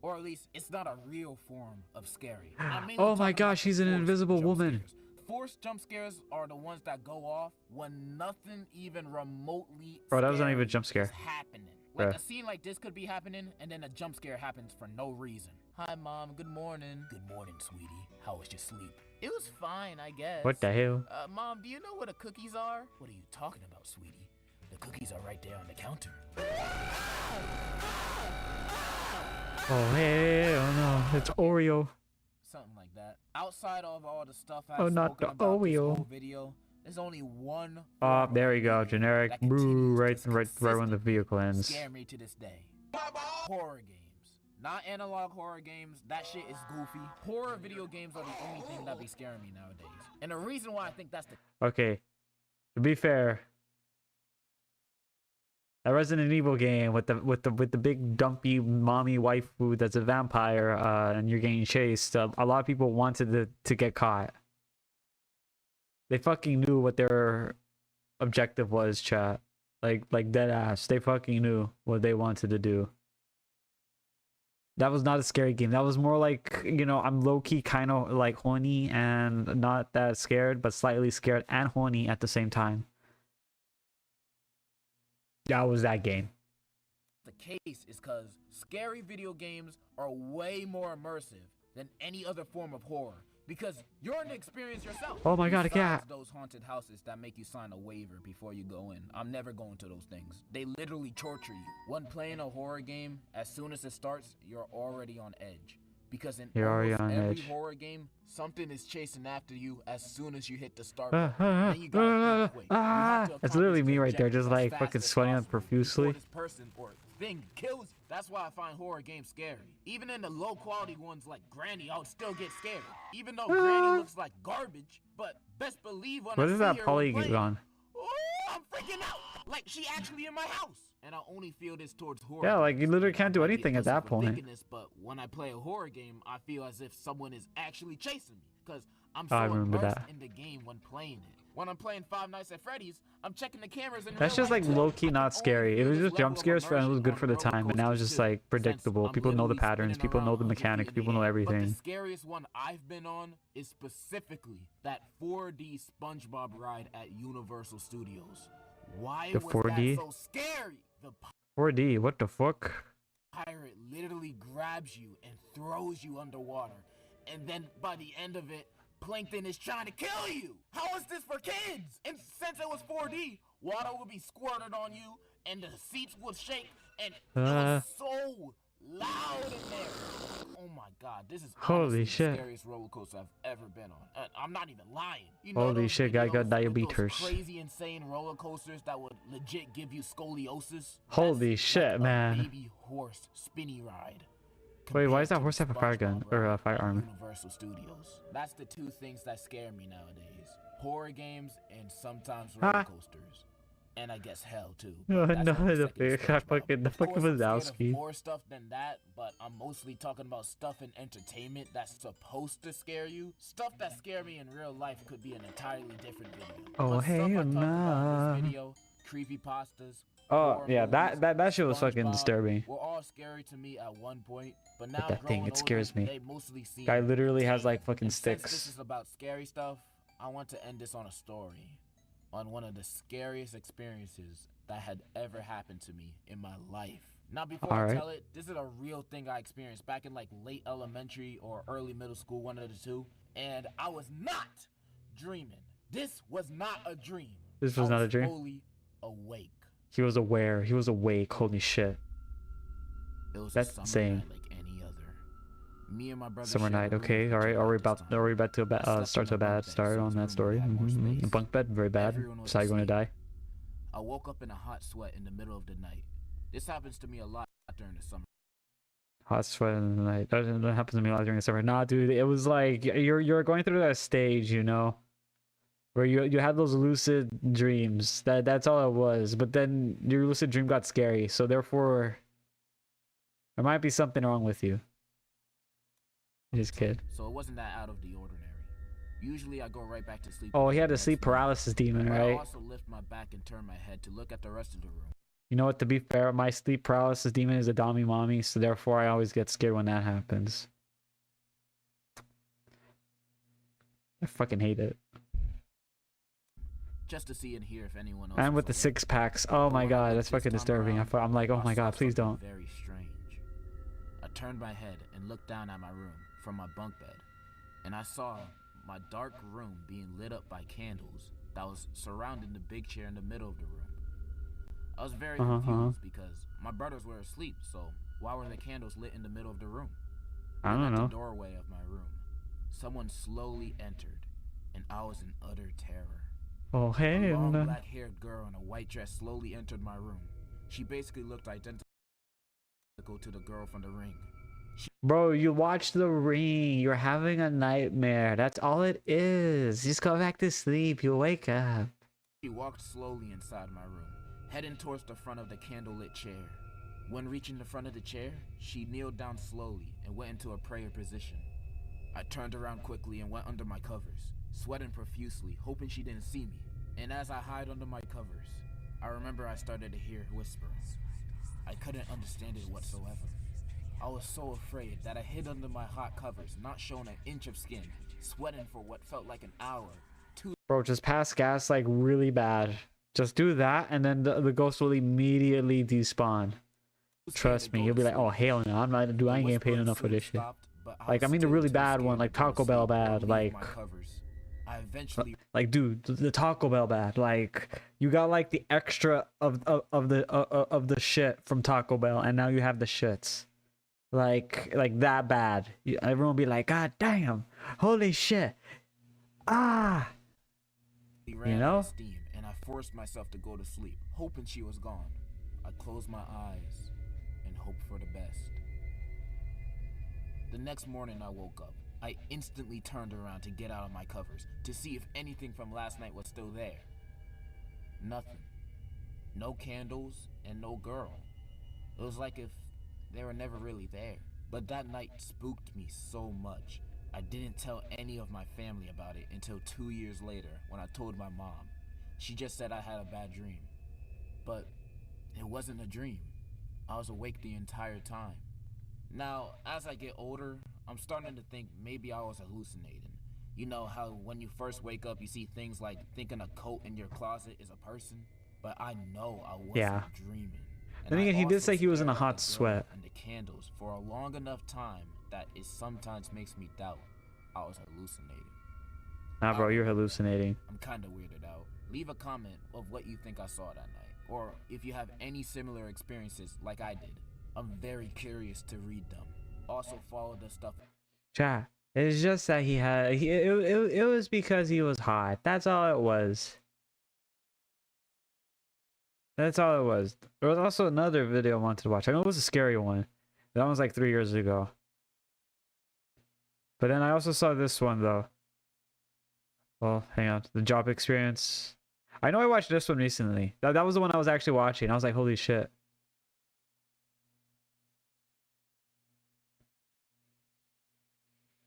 [SPEAKER 2] Or at least, it's not a real form of scary. I'm mainly
[SPEAKER 1] Oh my
[SPEAKER 2] talking about
[SPEAKER 1] gosh, she's an
[SPEAKER 2] forced
[SPEAKER 1] invisible
[SPEAKER 2] jump
[SPEAKER 1] woman.
[SPEAKER 2] scares. Forced jump scares are the ones that go off when nothing even remotely
[SPEAKER 1] Bro, that was not even a
[SPEAKER 2] scary
[SPEAKER 1] jump scare.
[SPEAKER 2] is happening. Like
[SPEAKER 1] Bruh.
[SPEAKER 2] a scene like this could be happening and then a jump scare happens for no reason. Hi mom, good morning. Good morning, sweetie. How was your sleep? It was fine, I guess.
[SPEAKER 1] What the hell?
[SPEAKER 2] Mom, do you know where the cookies are? What are you talking about, sweetie? The cookies are right there on the counter.
[SPEAKER 1] Oh hell no, it's Oreo.
[SPEAKER 2] Something like that. Outside of all the stuff I've
[SPEAKER 1] Oh, not
[SPEAKER 2] spoken
[SPEAKER 1] the
[SPEAKER 2] about this
[SPEAKER 1] Oreo.
[SPEAKER 2] whole video, there's only one.
[SPEAKER 1] Oh,
[SPEAKER 2] form
[SPEAKER 1] there
[SPEAKER 2] of
[SPEAKER 1] we go.
[SPEAKER 2] media
[SPEAKER 1] Generic.
[SPEAKER 2] that
[SPEAKER 1] Boo,
[SPEAKER 2] continues
[SPEAKER 1] right
[SPEAKER 2] to
[SPEAKER 1] when the
[SPEAKER 2] consistently
[SPEAKER 1] vehicle ends.
[SPEAKER 2] Scare me to this day. Horror games. Not analog horror games. That shit is goofy. Horror video games are the only thing that be scaring me nowadays. And the reason why I think that's the
[SPEAKER 1] Okay, to be fair, that Resident Evil game with the big dumpy mommy waifu that's a vampire, and you're getting chased. A lot of people wanted to get caught. They fucking knew what their objective was, chat. Like dead ass. They fucking knew what they wanted to do. That was not a scary game. That was more like, you know, I'm low-key kind of like horny and not that scared, but slightly scared and horny at the same time. That was that game.
[SPEAKER 2] The case is because scary video games are way more immersive than any other form of horror because you're in the experience yourself.
[SPEAKER 1] Oh my God, a cat.
[SPEAKER 2] Besides those haunted houses that make you sign a waiver before you go in. I'm never going to those things. They literally torture you. When playing a horror game, as soon as it starts, you're already on edge. Because in
[SPEAKER 1] You're already
[SPEAKER 2] almost
[SPEAKER 1] on
[SPEAKER 2] every
[SPEAKER 1] edge.
[SPEAKER 2] horror game, something is chasing after you as soon as you hit the start
[SPEAKER 1] Ah,
[SPEAKER 2] button.
[SPEAKER 1] ah,
[SPEAKER 2] Then you gotta think quick. You have to
[SPEAKER 1] That's literally
[SPEAKER 2] accomplish
[SPEAKER 1] me
[SPEAKER 2] the
[SPEAKER 1] right there,
[SPEAKER 2] objective
[SPEAKER 1] just
[SPEAKER 2] as
[SPEAKER 1] like
[SPEAKER 2] fast
[SPEAKER 1] fucking
[SPEAKER 2] as
[SPEAKER 1] sweating up
[SPEAKER 2] possible
[SPEAKER 1] profusely.
[SPEAKER 2] before this person or thing kills you. That's why I find horror games scary. Even in the low quality ones like Granny, I would still get scared. Even though Granny looks like garbage, but best believe when
[SPEAKER 1] What
[SPEAKER 2] I
[SPEAKER 1] is
[SPEAKER 2] see
[SPEAKER 1] that
[SPEAKER 2] her when playing,
[SPEAKER 1] polygon?
[SPEAKER 2] oh, I'm freaking out. Like she actually in my house. And I only feel this towards horror.
[SPEAKER 1] Yeah, like you
[SPEAKER 2] games.
[SPEAKER 1] literally
[SPEAKER 2] I
[SPEAKER 1] can't do
[SPEAKER 2] might be
[SPEAKER 1] anything at
[SPEAKER 2] guilty
[SPEAKER 1] that
[SPEAKER 2] for
[SPEAKER 1] point.
[SPEAKER 2] thinking this, but when I play a horror game, I feel as if someone is actually chasing me because I'm
[SPEAKER 1] Oh, I
[SPEAKER 2] so
[SPEAKER 1] remember
[SPEAKER 2] immersed
[SPEAKER 1] that.
[SPEAKER 2] in the game when playing it. When I'm playing Five Nights at Freddy's, I'm checking the cameras in
[SPEAKER 1] That's
[SPEAKER 2] real
[SPEAKER 1] just
[SPEAKER 2] life,
[SPEAKER 1] like
[SPEAKER 2] too.
[SPEAKER 1] low-key
[SPEAKER 2] I can
[SPEAKER 1] not
[SPEAKER 2] only
[SPEAKER 1] scary. It
[SPEAKER 2] feel
[SPEAKER 1] was
[SPEAKER 2] this
[SPEAKER 1] just jump
[SPEAKER 2] level of
[SPEAKER 1] scares and it was
[SPEAKER 2] immersion
[SPEAKER 1] good
[SPEAKER 2] on
[SPEAKER 1] for the
[SPEAKER 2] roller
[SPEAKER 1] time, and now it's
[SPEAKER 2] coasters,
[SPEAKER 1] just
[SPEAKER 2] too.
[SPEAKER 1] like predictable.
[SPEAKER 2] Since
[SPEAKER 1] People
[SPEAKER 2] I'm
[SPEAKER 1] know the
[SPEAKER 2] literally
[SPEAKER 1] patterns,
[SPEAKER 2] spinning
[SPEAKER 1] people know the
[SPEAKER 2] around 100 feet
[SPEAKER 1] mechanics,
[SPEAKER 2] in the
[SPEAKER 1] people know
[SPEAKER 2] air.
[SPEAKER 1] everything.
[SPEAKER 2] But the scariest one I've been on is specifically that 4D SpongeBob ride at Universal Studios. Why
[SPEAKER 1] The
[SPEAKER 2] was
[SPEAKER 1] 4D?
[SPEAKER 2] that so scary? The
[SPEAKER 1] 4D, what the fuck?
[SPEAKER 2] pirate literally grabs you and throws you underwater. And then by the end of it, Plankton is trying to kill you. How is this for kids? And since it was 4D, water would be squirted on you and the seats would shake and it was so loud in there. Oh my God, this is
[SPEAKER 1] Holy
[SPEAKER 2] honestly
[SPEAKER 1] shit.
[SPEAKER 2] the scariest roller coaster I've ever been on. I'm not even lying. You know
[SPEAKER 1] Holy
[SPEAKER 2] those
[SPEAKER 1] shit, guy got
[SPEAKER 2] videos with those
[SPEAKER 1] diabetes.
[SPEAKER 2] crazy, insane roller coasters that would legit give you scoliosis?
[SPEAKER 1] Holy
[SPEAKER 2] That's
[SPEAKER 1] shit,
[SPEAKER 2] like a
[SPEAKER 1] man.
[SPEAKER 2] baby horse spinny ride.
[SPEAKER 1] Wait, why
[SPEAKER 2] compared
[SPEAKER 1] does that
[SPEAKER 2] to
[SPEAKER 1] horse
[SPEAKER 2] the
[SPEAKER 1] have a fire gun
[SPEAKER 2] SpongeBob
[SPEAKER 1] or
[SPEAKER 2] ride
[SPEAKER 1] a
[SPEAKER 2] at
[SPEAKER 1] firearm?
[SPEAKER 2] Universal Studios. That's the two things that scare me nowadays: horror games and sometimes roller
[SPEAKER 1] Ah,
[SPEAKER 2] coasters. And I guess hell too.
[SPEAKER 1] no,
[SPEAKER 2] But that's
[SPEAKER 1] no,
[SPEAKER 2] only
[SPEAKER 1] the
[SPEAKER 2] second to
[SPEAKER 1] fish. I
[SPEAKER 2] SpongeBob.
[SPEAKER 1] fucking, the
[SPEAKER 2] Of
[SPEAKER 1] fucking
[SPEAKER 2] course, I'm scared of
[SPEAKER 1] Wazowski.
[SPEAKER 2] more stuff than that, but I'm mostly talking about stuff in entertainment that's supposed to scare you. Stuff that scare me in real life could be an entirely different video.
[SPEAKER 1] Oh,
[SPEAKER 2] But stuff I
[SPEAKER 1] hell
[SPEAKER 2] talk about in
[SPEAKER 1] nah.
[SPEAKER 2] this video, creepypastas,
[SPEAKER 1] Oh,
[SPEAKER 2] horror
[SPEAKER 1] yeah,
[SPEAKER 2] movies,
[SPEAKER 1] that shit was fucking
[SPEAKER 2] SpongeBob,
[SPEAKER 1] disturbing.
[SPEAKER 2] were all scary to me at one point, but
[SPEAKER 1] But
[SPEAKER 2] now
[SPEAKER 1] that thing,
[SPEAKER 2] growing
[SPEAKER 1] it
[SPEAKER 2] older,
[SPEAKER 1] scares me.
[SPEAKER 2] they mostly seem
[SPEAKER 1] Guy literally has
[SPEAKER 2] tame.
[SPEAKER 1] like fucking
[SPEAKER 2] And since this
[SPEAKER 1] sticks.
[SPEAKER 2] is about scary stuff, I want to end this on a story, on one of the scariest experiences that had ever happened to me in my life. Now, before I
[SPEAKER 1] Alright.
[SPEAKER 2] tell it, this is a real thing I experienced back in like late elementary or early middle school, one of the two, and I was not dreaming. This was not a dream.
[SPEAKER 1] This was not a dream?
[SPEAKER 2] Fully awake.
[SPEAKER 1] He was aware. He was awake. Holy shit.
[SPEAKER 2] It was
[SPEAKER 1] That's
[SPEAKER 2] a summer
[SPEAKER 1] insane.
[SPEAKER 2] night like any other. Me and my brother
[SPEAKER 1] Summer
[SPEAKER 2] shared a
[SPEAKER 1] night.
[SPEAKER 2] room
[SPEAKER 1] Okay.
[SPEAKER 2] with
[SPEAKER 1] All
[SPEAKER 2] each
[SPEAKER 1] right.
[SPEAKER 2] other
[SPEAKER 1] Are we
[SPEAKER 2] at this
[SPEAKER 1] about?
[SPEAKER 2] time.
[SPEAKER 1] Are we about to
[SPEAKER 2] I slept
[SPEAKER 1] start
[SPEAKER 2] in
[SPEAKER 1] to a
[SPEAKER 2] a bunk
[SPEAKER 1] bad
[SPEAKER 2] bed,
[SPEAKER 1] start
[SPEAKER 2] so
[SPEAKER 1] on
[SPEAKER 2] his
[SPEAKER 1] that
[SPEAKER 2] room
[SPEAKER 1] story?
[SPEAKER 2] would have more space.
[SPEAKER 1] Bunk bed. Very bad.
[SPEAKER 2] Everyone was
[SPEAKER 1] So you're going to
[SPEAKER 2] asleep.
[SPEAKER 1] die.
[SPEAKER 2] I woke up in a hot sweat in the middle of the night. This happens to me a lot during the summer.
[SPEAKER 1] Hot sweat in the night. That happens to me a lot during the summer. Nah, dude. It was like you're going through that stage, you know, where you had those lucid dreams. That's all it was. But then your lucid dream got scary. So therefore, there might be something wrong with you. Just kid.
[SPEAKER 2] So it wasn't that out of the ordinary. Usually I go right back to sleep.
[SPEAKER 1] Oh, he had
[SPEAKER 2] the
[SPEAKER 1] a sleep
[SPEAKER 2] next morning.
[SPEAKER 1] paralysis demon,
[SPEAKER 2] But I
[SPEAKER 1] right?
[SPEAKER 2] also lift my back and turn my head to look at the rest of the room.
[SPEAKER 1] You know what? To be fair, my sleep paralysis demon is a Dami Mommy, so therefore I always get scared when that happens. I fucking hate it.
[SPEAKER 2] Just to see and hear if anyone else
[SPEAKER 1] And
[SPEAKER 2] was
[SPEAKER 1] with the
[SPEAKER 2] awake.
[SPEAKER 1] 6-packs. Oh
[SPEAKER 2] But
[SPEAKER 1] my
[SPEAKER 2] when I
[SPEAKER 1] god,
[SPEAKER 2] looked
[SPEAKER 1] that's
[SPEAKER 2] this
[SPEAKER 1] fucking
[SPEAKER 2] time
[SPEAKER 1] disturbing.
[SPEAKER 2] around,
[SPEAKER 1] I'm like, oh
[SPEAKER 2] I
[SPEAKER 1] my
[SPEAKER 2] saw
[SPEAKER 1] god, please
[SPEAKER 2] something
[SPEAKER 1] don't.
[SPEAKER 2] Very strange. I turned my head and looked down at my room from my bunk bed, and I saw my dark room being lit up by candles that was surrounding the big chair in the middle of the room. I was very confused because my brothers were asleep, so why were the candles lit in the middle of the room?
[SPEAKER 1] I
[SPEAKER 2] Then
[SPEAKER 1] don't
[SPEAKER 2] at
[SPEAKER 1] know.
[SPEAKER 2] the doorway of my room, someone slowly entered, and I was in utter terror.
[SPEAKER 1] Oh, hey.
[SPEAKER 2] A long black-haired girl in a white dress slowly entered my room. She basically looked identical to the girl from The Ring.
[SPEAKER 1] Bro, you watch The Ring. You're having a nightmare. That's all it is. Just go back to sleep. You'll wake up.
[SPEAKER 2] She walked slowly inside my room, heading towards the front of the candlelit chair. When reaching the front of the chair, she kneeled down slowly and went into a prayer position. I turned around quickly and went under my covers, sweating profusely, hoping she didn't see me. And as I hid under my covers, I remember I started to hear whispers. I couldn't understand it whatsoever. I was so afraid that I hid under my hot covers, not showing an inch of skin, sweating for what felt like an hour.
[SPEAKER 1] Bro, just pass gas like really bad. Just do that and then the ghost will immediately despawn. Trust me, you'll be like, oh hell no, I'm not I ain't getting paid enough for this shit. Like, I mean the really bad one, like Taco Bell bad, like dude, the Taco Bell bad. Like, you got like the extra of the shit from Taco Bell, and now you have the shits. Like that bad. Everyone will be like, god damn, holy shit, ah. You know?
[SPEAKER 2] Steam, and I forced myself to go to sleep, hoping she was gone. I closed my eyes and hoped for the best. The next morning I woke up. I instantly turned around to get out of my covers to see if anything from last night was still there. Nothing. No candles and no girl. It was like if they were never really there. But that night spooked me so much. I didn't tell any of my family about it until 2 years later when I told my mom. She just said I had a bad dream. But it wasn't a dream. I was awake the entire time. Now, as I get older, I'm starting to think maybe I was hallucinating. You know how when you first wake up you see things like thinking a coat in your closet is a person? But I know I wasn't dreaming. And
[SPEAKER 1] Then again, he
[SPEAKER 2] I
[SPEAKER 1] did
[SPEAKER 2] also
[SPEAKER 1] say he was in a
[SPEAKER 2] stared at
[SPEAKER 1] hot
[SPEAKER 2] the girl
[SPEAKER 1] sweat.
[SPEAKER 2] and the candles for a long enough time that it sometimes makes me doubt I was hallucinating.
[SPEAKER 1] Nah, bro, you're hallucinating.
[SPEAKER 2] I'm kinda weirded out. Leave a comment of what you think I saw that night, or if you have any similar experiences like I did. I'm very curious to read them. Also follow the stuff.
[SPEAKER 1] Chat. It's just that it was because he was hot. That's all it was. That's all it was. There was also another video I wanted to watch. I know it was a scary one. That was like 3 years ago. But then I also saw this one though. Well, hang on. The job experience. I know I watched this one recently. That was the one I was actually watching. I was like, holy shit.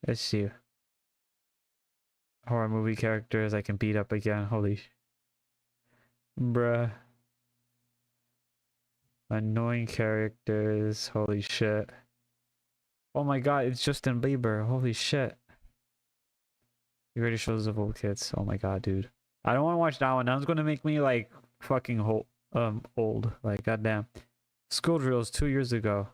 [SPEAKER 1] Let's see. Horror movie characters I can beat up again. Holy bruh. Annoying characters. Holy shit. Oh my god, it's Justin Bieber. Holy shit. He already shows the old kids. Oh my god, dude. I don't want to watch that one. That one's gonna make me like fucking old. Like goddamn. School drills 2 years ago.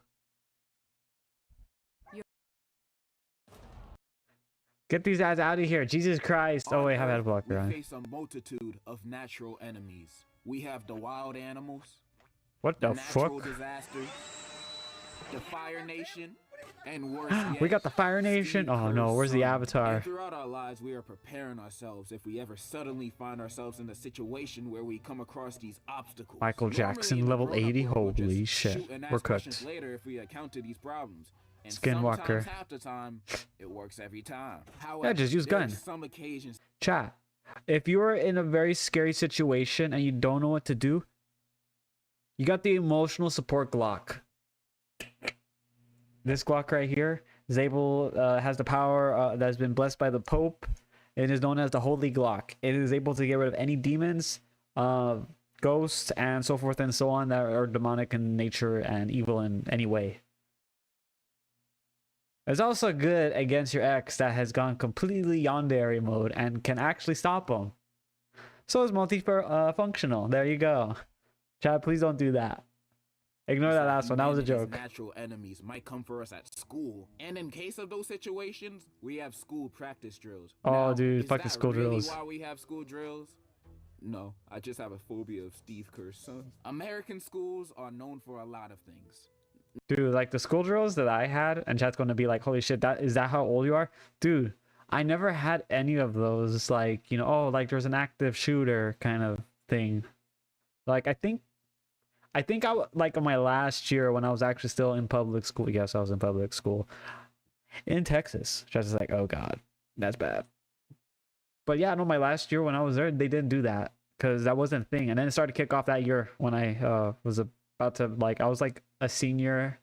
[SPEAKER 1] Get these ads out of here. Jesus Christ. Oh wait, I have ad blocker on.
[SPEAKER 2] We face a multitude of natural enemies. We have the wild animals.
[SPEAKER 1] What the
[SPEAKER 2] natural
[SPEAKER 1] fuck?
[SPEAKER 2] disasters, the Fire Nation, and worse yet,
[SPEAKER 1] We got the Fire Nation.
[SPEAKER 2] Steve
[SPEAKER 1] Oh no,
[SPEAKER 2] Kerr's
[SPEAKER 1] where's the
[SPEAKER 2] son.
[SPEAKER 1] Avatar?
[SPEAKER 2] And throughout our lives, we are preparing ourselves if we ever suddenly find ourselves in a situation where we come across these obstacles.
[SPEAKER 1] Michael
[SPEAKER 2] Normally,
[SPEAKER 1] Jackson,
[SPEAKER 2] in the
[SPEAKER 1] level
[SPEAKER 2] grown-up
[SPEAKER 1] 80.
[SPEAKER 2] world, we'll just
[SPEAKER 1] Holy
[SPEAKER 2] shoot
[SPEAKER 1] shit.
[SPEAKER 2] and
[SPEAKER 1] We're
[SPEAKER 2] ask questions
[SPEAKER 1] cooked.
[SPEAKER 2] later if we encounter these problems. And
[SPEAKER 1] Skinwalker.
[SPEAKER 2] sometimes half the time, it works every time. However,
[SPEAKER 1] Yeah, just use
[SPEAKER 2] there are
[SPEAKER 1] gun.
[SPEAKER 2] some occasions.
[SPEAKER 1] Chat. If you're in a very scary situation and you don't know what to do, you got the emotional support Glock. This Glock right here is able, has the power that has been blessed by the Pope. It is known as the Holy Glock. It is able to get rid of any demons, ghosts, and so forth and so on that are demonic in nature and evil in any way. It's also good against your ex that has gone completely yandere mode and can actually stop them. So it's multi-functional. There you go. Chad, please don't do that. Ignore that last one. That was a
[SPEAKER 2] These
[SPEAKER 1] joke.
[SPEAKER 2] Natural enemies might come for us at school, and in case of those situations, we have school practice drills.
[SPEAKER 1] Oh,
[SPEAKER 2] Now,
[SPEAKER 1] dude,
[SPEAKER 2] is
[SPEAKER 1] fucking
[SPEAKER 2] that
[SPEAKER 1] school
[SPEAKER 2] really
[SPEAKER 1] drills.
[SPEAKER 2] Why we have school drills? No, I just have a phobia of Steve Kerr's son. American schools are known for a lot of things.
[SPEAKER 1] Dude, like the school drills that I had, and chat's going to be like, holy shit, is that how old you are? Dude, I never had any of those, like, you know, oh, like there's an active shooter kind of thing. Like, I think like in my last year when I was actually still in public school, yes, I was in public school in Texas. Chat's like, oh god, that's bad. But yeah, no, my last year when I was there, they didn't do that because that wasn't a thing. And then it started to kick off that year when I was about to, like, I was like a senior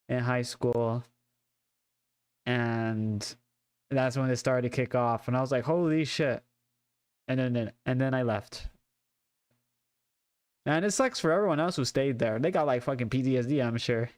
[SPEAKER 1] in high school, and that's when it started to kick off, and I was like, holy shit. And then I left. And it sucks for everyone else who stayed there. They got like fucking PTSD, I'm sure.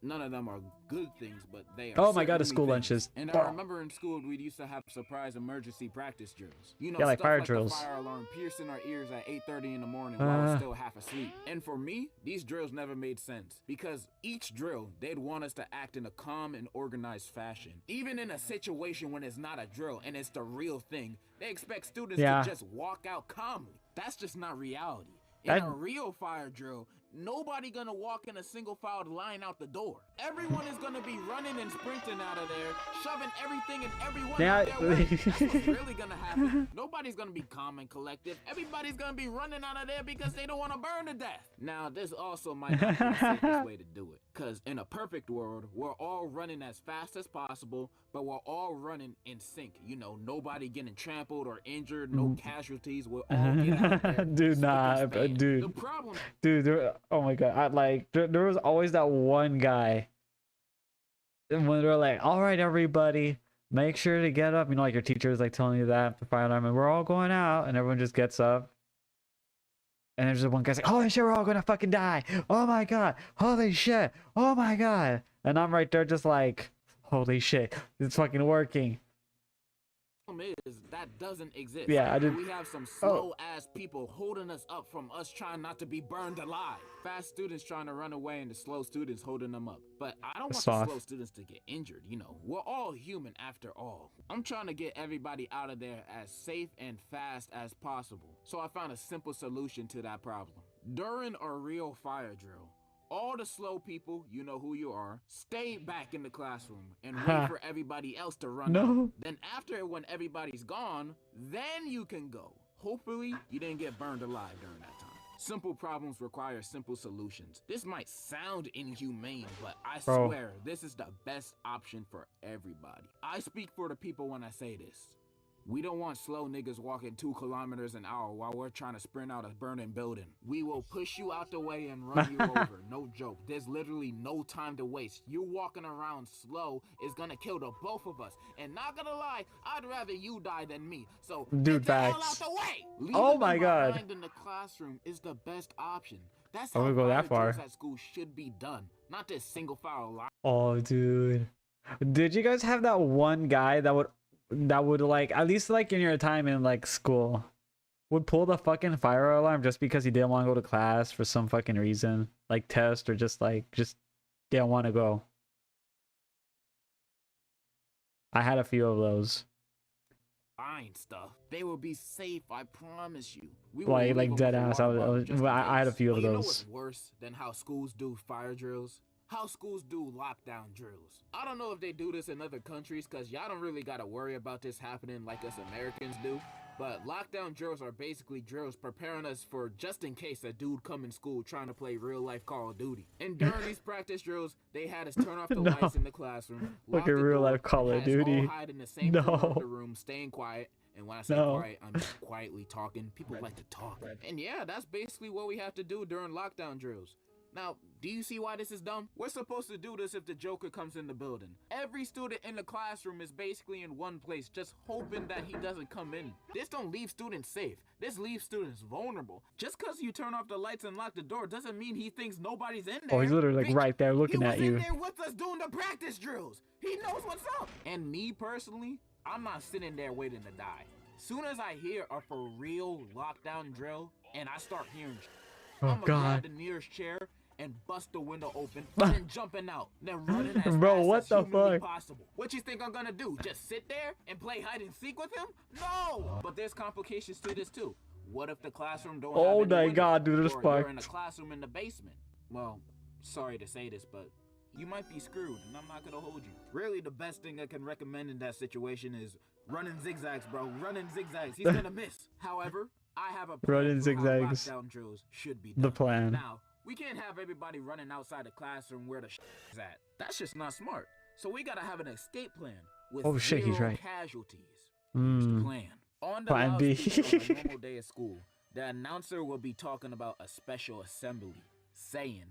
[SPEAKER 2] None of them are good things, but they are.
[SPEAKER 1] Oh my god, the
[SPEAKER 2] certainly
[SPEAKER 1] school
[SPEAKER 2] things.
[SPEAKER 1] lunches.
[SPEAKER 2] And
[SPEAKER 1] Oh.
[SPEAKER 2] I remember in school we used to have surprise emergency practice drills. You know,
[SPEAKER 1] Yeah, like
[SPEAKER 2] stuff
[SPEAKER 1] fire
[SPEAKER 2] like
[SPEAKER 1] drills.
[SPEAKER 2] The fire alarm piercing our ears at 8:30 in the morning while we're
[SPEAKER 1] Uh.
[SPEAKER 2] still half asleep. And for me, these drills never made sense because each drill they'd want us to act in a calm and organized fashion. Even in a situation when it's not a drill and it's the real thing, they expect students
[SPEAKER 1] Yeah.
[SPEAKER 2] to just walk out calmly. That's just not reality. In
[SPEAKER 1] That-
[SPEAKER 2] a real fire drill, nobody gonna walk in a single filed line out the door. Everyone is gonna be running and sprinting out of there, shoving everything and everyone
[SPEAKER 1] Yeah.
[SPEAKER 2] out their way. That's what's really gonna happen. Nobody's gonna be calm and collective. Everybody's gonna be running out of there because they don't want to burn to death. Now, this also might not be the safest way to do it. Because in a perfect world, we're all running as fast as possible, but we're all running in sync. You know, nobody getting trampled or injured, no casualties. We'll all get out there.
[SPEAKER 1] Dude, nah,
[SPEAKER 2] spick and span.
[SPEAKER 1] dude.
[SPEAKER 2] The problem
[SPEAKER 1] Dude, oh my god, there was always that one guy. And when they're like, all right, everybody, make sure to get up. You know, like your teacher is like telling you that the fire alarm, and we're all going out, and everyone just gets up. And there's just one guy's like, holy shit, we're all gonna fucking die. Oh my god, holy shit, oh my god. And I'm right there just like, holy shit, it's fucking working.
[SPEAKER 2] is that doesn't exist.
[SPEAKER 1] Yeah, I did-
[SPEAKER 2] We have some slow ass people holding us up from us trying not to be burned alive. Fast students trying to run away and the slow students holding them up. But I don't want
[SPEAKER 1] Soft.
[SPEAKER 2] the slow students to get injured. You know, we're all human after all. I'm trying to get everybody out of there as safe and fast as possible. So I found a simple solution to that problem. During a real fire drill, all the slow people, you know who you are, stay back in the classroom and wait for everybody else to run out.
[SPEAKER 1] No.
[SPEAKER 2] Then after, when everybody's gone, then you can go. Hopefully, you didn't get burned alive during that time. Simple problems require simple solutions. This might sound inhumane, but I
[SPEAKER 1] Bro.
[SPEAKER 2] swear this is the best option for everybody. I speak for the people when I say this. We don't want slow niggas walking 2 kilometers an hour while we're trying to sprint out a burning building. We will push you out the way and run you over. No joke. There's literally no time to waste. You walking around slow is gonna kill the both of us. And not gonna lie, I'd rather you die than me. So
[SPEAKER 1] Dude,
[SPEAKER 2] get the hell out
[SPEAKER 1] facts.
[SPEAKER 2] the way.
[SPEAKER 1] Oh
[SPEAKER 2] Leaving
[SPEAKER 1] my
[SPEAKER 2] them
[SPEAKER 1] God.
[SPEAKER 2] behind in the classroom is the best option. That's
[SPEAKER 1] I
[SPEAKER 2] how
[SPEAKER 1] wouldn't go that
[SPEAKER 2] fire drills
[SPEAKER 1] far.
[SPEAKER 2] at school should be done. Not this single file line.
[SPEAKER 1] Oh, dude. Did you guys have that one guy that would like, at least like in your time in like school, would pull the fucking fire alarm just because he didn't want to go to class for some fucking reason, like test, or just didn't want to go? I had a few of those.
[SPEAKER 2] Fine stuff. They will be safe, I promise you. We will
[SPEAKER 1] Like
[SPEAKER 2] leave them
[SPEAKER 1] dead
[SPEAKER 2] with a
[SPEAKER 1] ass.
[SPEAKER 2] water bottle just in
[SPEAKER 1] I had a
[SPEAKER 2] case.
[SPEAKER 1] few of
[SPEAKER 2] But you know
[SPEAKER 1] those.
[SPEAKER 2] what's worse than how schools do fire drills? How schools do lockdown drills. I don't know if they do this in other countries, because y'all don't really gotta worry about this happening like us Americans do. But lockdown drills are basically drills preparing us for just in case a dude come in school trying to play real life Call of Duty. And during these practice drills, they had us turn off the
[SPEAKER 1] No.
[SPEAKER 2] lights in the classroom,
[SPEAKER 1] Look
[SPEAKER 2] lock
[SPEAKER 1] at
[SPEAKER 2] the
[SPEAKER 1] real
[SPEAKER 2] door,
[SPEAKER 1] life Call
[SPEAKER 2] and
[SPEAKER 1] of
[SPEAKER 2] had us all
[SPEAKER 1] Duty.
[SPEAKER 2] hide in the same
[SPEAKER 1] No.
[SPEAKER 2] corner of the room, staying quiet. And when I say
[SPEAKER 1] No.
[SPEAKER 2] quiet, I mean quietly talking. People like to talk. And yeah, that's basically what we have to do during lockdown drills. Now, do you see why this is dumb? We're supposed to do this if the Joker comes in the building. Every student in the classroom is basically in one place, just hoping that he doesn't come in. This don't leave students safe. This leaves students vulnerable. Just because you turn off the lights and lock the door doesn't mean he thinks nobody's in there.
[SPEAKER 1] Oh, he's literally like
[SPEAKER 2] Bitch,
[SPEAKER 1] right there
[SPEAKER 2] he
[SPEAKER 1] looking
[SPEAKER 2] was
[SPEAKER 1] at
[SPEAKER 2] in
[SPEAKER 1] you.
[SPEAKER 2] there with us doing the practice drills. He knows what's up. And me personally, I'm not sitting there waiting to die. Soon as I hear a for real lockdown drill and I start hearing,
[SPEAKER 1] Oh
[SPEAKER 2] I'm gonna
[SPEAKER 1] God.
[SPEAKER 2] grab the nearest chair and bust the window open, and then jumping out, then running as
[SPEAKER 1] Bro,
[SPEAKER 2] fast
[SPEAKER 1] what
[SPEAKER 2] as
[SPEAKER 1] the
[SPEAKER 2] humanly
[SPEAKER 1] fuck?
[SPEAKER 2] possible. What you think I'm gonna do? Just sit there and play hide and seek with him? No! But there's complications to this too. What if the classroom don't have
[SPEAKER 1] Oh
[SPEAKER 2] any
[SPEAKER 1] my
[SPEAKER 2] windows,
[SPEAKER 1] God, dude, this
[SPEAKER 2] or you're in a
[SPEAKER 1] fucked.
[SPEAKER 2] classroom in the basement? Well, sorry to say this, but you might be screwed, and I'm not gonna hold you. Really, the best thing I can recommend in that situation is running zigzags, bro. Running zigzags. He's gonna miss. However, I have a plan
[SPEAKER 1] Running
[SPEAKER 2] for how
[SPEAKER 1] zigzags.
[SPEAKER 2] lockdown drills should be done.
[SPEAKER 1] The plan.
[SPEAKER 2] Now, we can't have everybody running outside the classroom where the is at. That's just not smart. So we gotta have an escape plan with
[SPEAKER 1] Oh, shit, he's
[SPEAKER 2] zero
[SPEAKER 1] right.
[SPEAKER 2] casualties. Here's the
[SPEAKER 1] Hmm.
[SPEAKER 2] plan. On the
[SPEAKER 1] Plan B.
[SPEAKER 2] loudspeaker on a normal day of school, the announcer will be talking about a special assembly, saying,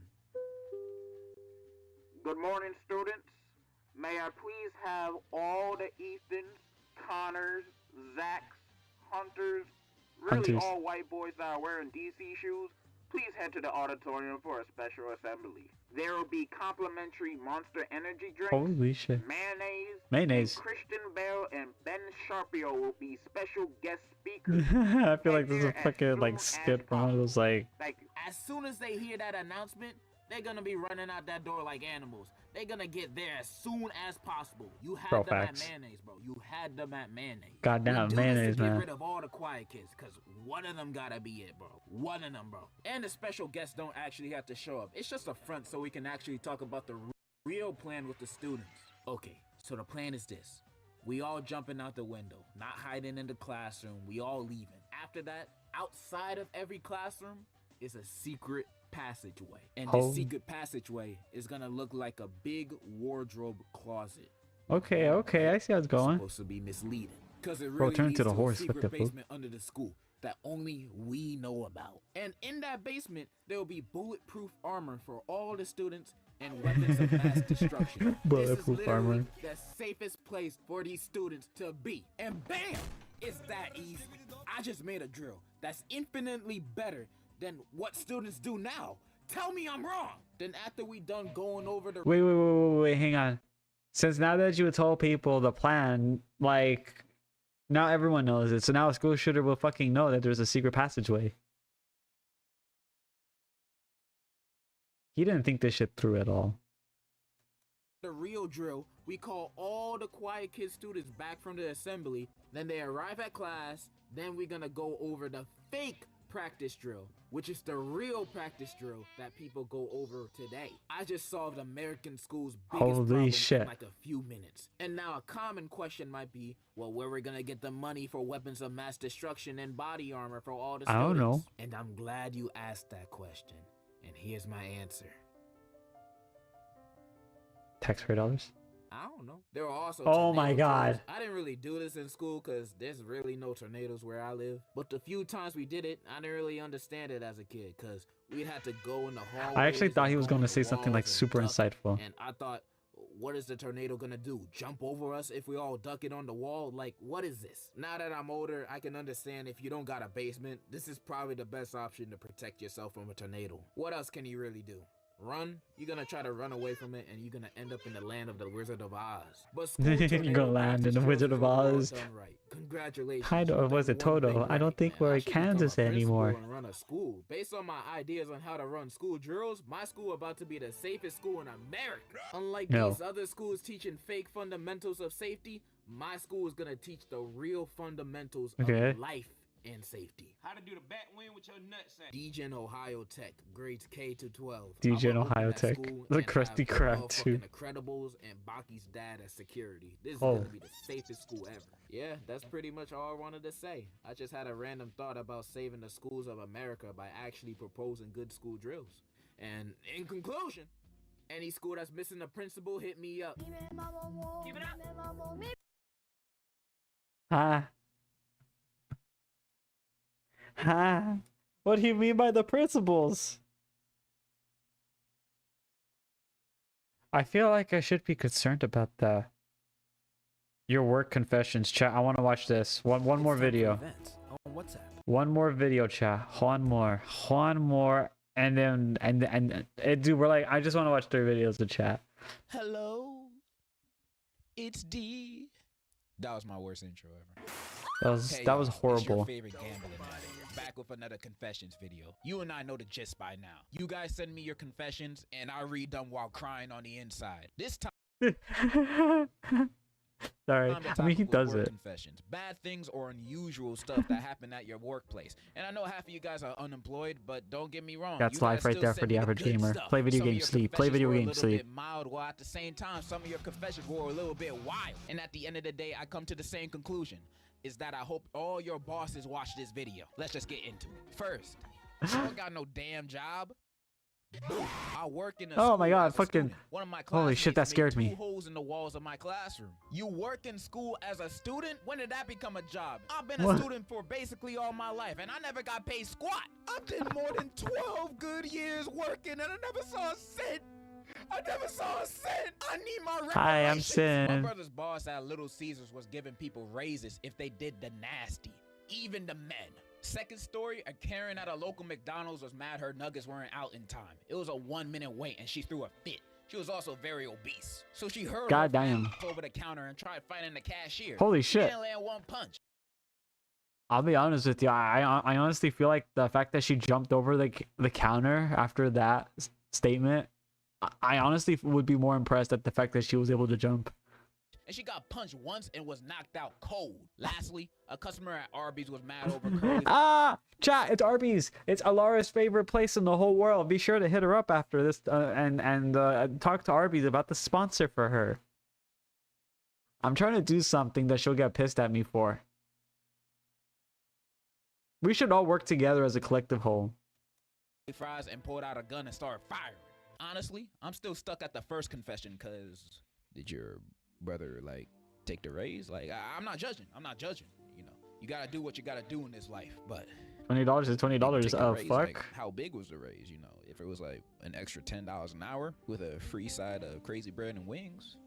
[SPEAKER 2] "Good morning, students. May I please have all the Ethans, Connors, Zachs, Hunters, really
[SPEAKER 1] Hunters.
[SPEAKER 2] all white boys that are wearing DC shoes, please head to the auditorium for a special assembly. There will be complimentary Monster Energy drinks,
[SPEAKER 1] Holy shit.
[SPEAKER 2] mayonnaise,
[SPEAKER 1] Mayonnaise.
[SPEAKER 2] and Christian Bale and Ben Sharpio will be special guest speakers.
[SPEAKER 1] I feel like this is a
[SPEAKER 2] Head there as
[SPEAKER 1] fucking
[SPEAKER 2] soon
[SPEAKER 1] like
[SPEAKER 2] as
[SPEAKER 1] skit from one of those like.
[SPEAKER 2] Thank you. As soon as they hear that announcement, they're gonna be running out that door like animals. They're gonna get there as soon as possible. You had
[SPEAKER 1] Bro,
[SPEAKER 2] them
[SPEAKER 1] facts.
[SPEAKER 2] at mayonnaise, bro. You had them at mayonnaise.
[SPEAKER 1] Goddamn,
[SPEAKER 2] We do
[SPEAKER 1] mayonnaise,
[SPEAKER 2] this to
[SPEAKER 1] man.
[SPEAKER 2] Get rid of all the quiet kids, cause one of them gotta be it, bro. One of them, bro. And the special guests don't actually have to show up. It's just a front so we can actually talk about the real plan with the students. Okay, so the plan is this. We all jumping out the window, not hiding in the classroom. We all leaving. After that, outside of every classroom is a secret passageway. And
[SPEAKER 1] Oh.
[SPEAKER 2] this secret passageway is gonna look like a big wardrobe closet.
[SPEAKER 1] Okay, I see how it's
[SPEAKER 2] It's
[SPEAKER 1] going.
[SPEAKER 2] supposed to be misleading. Because it
[SPEAKER 1] Bro,
[SPEAKER 2] really
[SPEAKER 1] turn
[SPEAKER 2] leads
[SPEAKER 1] to the
[SPEAKER 2] to
[SPEAKER 1] horse,
[SPEAKER 2] a
[SPEAKER 1] what
[SPEAKER 2] secret
[SPEAKER 1] the fuck?
[SPEAKER 2] basement under the school that only we know about. And in that basement, there will be bulletproof armor for all the students and weapons of mass destruction. This is
[SPEAKER 1] Bulletproof
[SPEAKER 2] literally
[SPEAKER 1] armor.
[SPEAKER 2] the safest place for these students to be. And bam! It's that easy. I just made a drill that's infinitely better than what students do now. Tell me I'm wrong. Then after we done going over the
[SPEAKER 1] Wait, hang on. Since now that you told people the plan, like, now everyone knows it. So now a school shooter will fucking know that there's a secret passageway. He didn't think this shit through at all.
[SPEAKER 2] real drill, we call all the quiet kid students back from the assembly. Then they arrive at class. Then we're gonna go over the fake practice drill, which is the real practice drill that people go over today. I just solved American school's biggest
[SPEAKER 1] Holy
[SPEAKER 2] problem
[SPEAKER 1] shit.
[SPEAKER 2] in like a few minutes. And now a common question might be, well, where we're gonna get the money for weapons of mass destruction and body armor for all the students?
[SPEAKER 1] I don't know.
[SPEAKER 2] And I'm glad you asked that question. And here's my answer.
[SPEAKER 1] Taxpayer dollars.
[SPEAKER 2] I don't know. There are also
[SPEAKER 1] Oh my
[SPEAKER 2] tornado
[SPEAKER 1] God.
[SPEAKER 2] drills. I didn't really do this in school because there's really no tornadoes where I live. But the few times we did it, I didn't really understand it as a kid because we'd have to go in the hallways.
[SPEAKER 1] I actually thought he was going to
[SPEAKER 2] and
[SPEAKER 1] say something like
[SPEAKER 2] walls and
[SPEAKER 1] super
[SPEAKER 2] duck.
[SPEAKER 1] insightful.
[SPEAKER 2] And I thought, what is the tornado gonna do? Jump over us if we all duck it on the wall? Like, what is this? Now that I'm older, I can understand if you don't got a basement, this is probably the best option to protect yourself from a tornado. What else can you really do? Run? You're gonna try to run away from it and you're gonna end up in the land of the Wizard of Oz. But school
[SPEAKER 1] You're
[SPEAKER 2] tornado
[SPEAKER 1] gonna land in the
[SPEAKER 2] practice
[SPEAKER 1] Wizard
[SPEAKER 2] drills
[SPEAKER 1] of
[SPEAKER 2] are all
[SPEAKER 1] Oz.
[SPEAKER 2] done right. Congratulations.
[SPEAKER 1] Kind of, or
[SPEAKER 2] You've
[SPEAKER 1] was
[SPEAKER 2] done
[SPEAKER 1] it
[SPEAKER 2] one
[SPEAKER 1] Toto?
[SPEAKER 2] thing
[SPEAKER 1] I don't
[SPEAKER 2] right,
[SPEAKER 1] think
[SPEAKER 2] man.
[SPEAKER 1] we're
[SPEAKER 2] I
[SPEAKER 1] in
[SPEAKER 2] should become a
[SPEAKER 1] Kansas
[SPEAKER 2] principal
[SPEAKER 1] anymore.
[SPEAKER 2] and run a school. Based on my ideas on how to run school drills, my school about to be the safest school in America. Unlike
[SPEAKER 1] No.
[SPEAKER 2] these other schools teaching fake fundamentals of safety, my school is gonna teach the real fundamentals
[SPEAKER 1] Okay.
[SPEAKER 2] of life and safety.
[SPEAKER 5] How to do the bat win with your nutsack.
[SPEAKER 2] DGen Ohio Tech, grades K to 12.
[SPEAKER 1] DGen
[SPEAKER 2] I'ma open
[SPEAKER 1] Ohio
[SPEAKER 2] that
[SPEAKER 1] Tech.
[SPEAKER 2] school
[SPEAKER 1] The
[SPEAKER 2] and
[SPEAKER 1] Krusty
[SPEAKER 2] have
[SPEAKER 1] Krab
[SPEAKER 2] motherfucking
[SPEAKER 1] too.
[SPEAKER 2] Incredibles and Baki's dad as security. This is
[SPEAKER 1] Oh.
[SPEAKER 2] gonna be the safest school ever. Yeah, that's pretty much all I wanted to say. I just had a random thought about saving the schools of America by actually proposing good school drills. And in conclusion, any school that's missing a principal, hit me up.
[SPEAKER 5] Give it up.
[SPEAKER 1] Ha. Ha. What do you mean by the principles? I feel like I should be concerned about your work confessions, chat. I want to watch this. One more video.
[SPEAKER 2] On WhatsApp.
[SPEAKER 1] One more video, chat. One more, and then dude, we're like, I just want to watch 3 videos of chat.
[SPEAKER 2] Hello, it's D. That was my worst intro ever.
[SPEAKER 1] That was
[SPEAKER 2] Hey,
[SPEAKER 1] that was
[SPEAKER 2] y'all, it's your
[SPEAKER 1] horrible.
[SPEAKER 2] favorite gambling addict, back with another confessions video. You and I know the gist by now. You guys send me your confessions, and I read them while crying on the inside. This time,
[SPEAKER 1] Sorry,
[SPEAKER 2] the
[SPEAKER 1] I mean he
[SPEAKER 2] topic was
[SPEAKER 1] does
[SPEAKER 2] work
[SPEAKER 1] it.
[SPEAKER 2] confessions, bad things or unusual stuff that happened at your workplace. And I know half of you guys are unemployed, but don't get me wrong.
[SPEAKER 1] That's
[SPEAKER 2] you guys
[SPEAKER 1] life right
[SPEAKER 2] still
[SPEAKER 1] there
[SPEAKER 2] send
[SPEAKER 1] for the
[SPEAKER 2] me
[SPEAKER 1] average
[SPEAKER 2] good
[SPEAKER 1] gamer.
[SPEAKER 2] stuff.
[SPEAKER 1] Play video
[SPEAKER 2] Some of
[SPEAKER 1] games,
[SPEAKER 2] your
[SPEAKER 1] sleep. Play
[SPEAKER 2] confessions
[SPEAKER 1] video
[SPEAKER 2] were a
[SPEAKER 1] games,
[SPEAKER 2] little
[SPEAKER 1] sleep.
[SPEAKER 2] bit mild, while at the same time, some of your confessions were a little bit wild. And at the end of the day, I come to the same conclusion. Is that I hope all your bosses watch this video. Let's just get into it. First, I don't got no damn job. I work in a
[SPEAKER 1] Oh my
[SPEAKER 2] school
[SPEAKER 1] God,
[SPEAKER 2] as a
[SPEAKER 1] fucking-
[SPEAKER 2] student. One of my
[SPEAKER 1] holy shit, that
[SPEAKER 2] classmates
[SPEAKER 1] scared
[SPEAKER 2] made
[SPEAKER 1] me.
[SPEAKER 2] 2 holes in the walls of my classroom. You work in school as a student? When did that become a job? I've been
[SPEAKER 1] What?
[SPEAKER 2] a student for basically all my life, and I never got paid squat. I did more than 12 good years working, and I never saw a cent. I never saw a cent. I need my reparations.
[SPEAKER 1] Hi, I'm
[SPEAKER 2] My
[SPEAKER 1] Sin.
[SPEAKER 2] brother's boss at Little Caesars was giving people raises if they did the nasty, even the men. Second story, a Karen at a local McDonald's was mad her nuggets weren't out in time. It was a 1-minute wait and she threw a fit. She was also very obese. So she hurled her
[SPEAKER 1] Goddamn.
[SPEAKER 2] fist over the counter and tried fighting the cashier.
[SPEAKER 1] Holy
[SPEAKER 2] She
[SPEAKER 1] shit.
[SPEAKER 2] didn't land one punch.
[SPEAKER 1] I'll be honest with you. I honestly feel like the fact that she jumped over the counter after that statement, I honestly would be more impressed at the fact that she was able to jump.
[SPEAKER 2] And she got punched once and was knocked out cold. Lastly, a customer at Arby's was mad over curly.
[SPEAKER 1] Chat, it's Arby's. It's Alara's favorite place in the whole world. Be sure to hit her up after this and talk to Arby's about the sponsor for her. I'm trying to do something that she'll get pissed at me for. We should all work together as a collective whole.
[SPEAKER 2] Fries and pulled out a gun and started firing. Honestly, I'm still stuck at the first confession because did your brother like take the raise? Like I'm not judging. You know, you gotta do what you gotta do in this life. But
[SPEAKER 1] $20 is $20.
[SPEAKER 2] take the
[SPEAKER 1] Oh
[SPEAKER 2] raise,
[SPEAKER 1] fuck.
[SPEAKER 2] like, how big was the raise? You know, if it was like an extra $10 an hour with a free side of crazy bread and wings.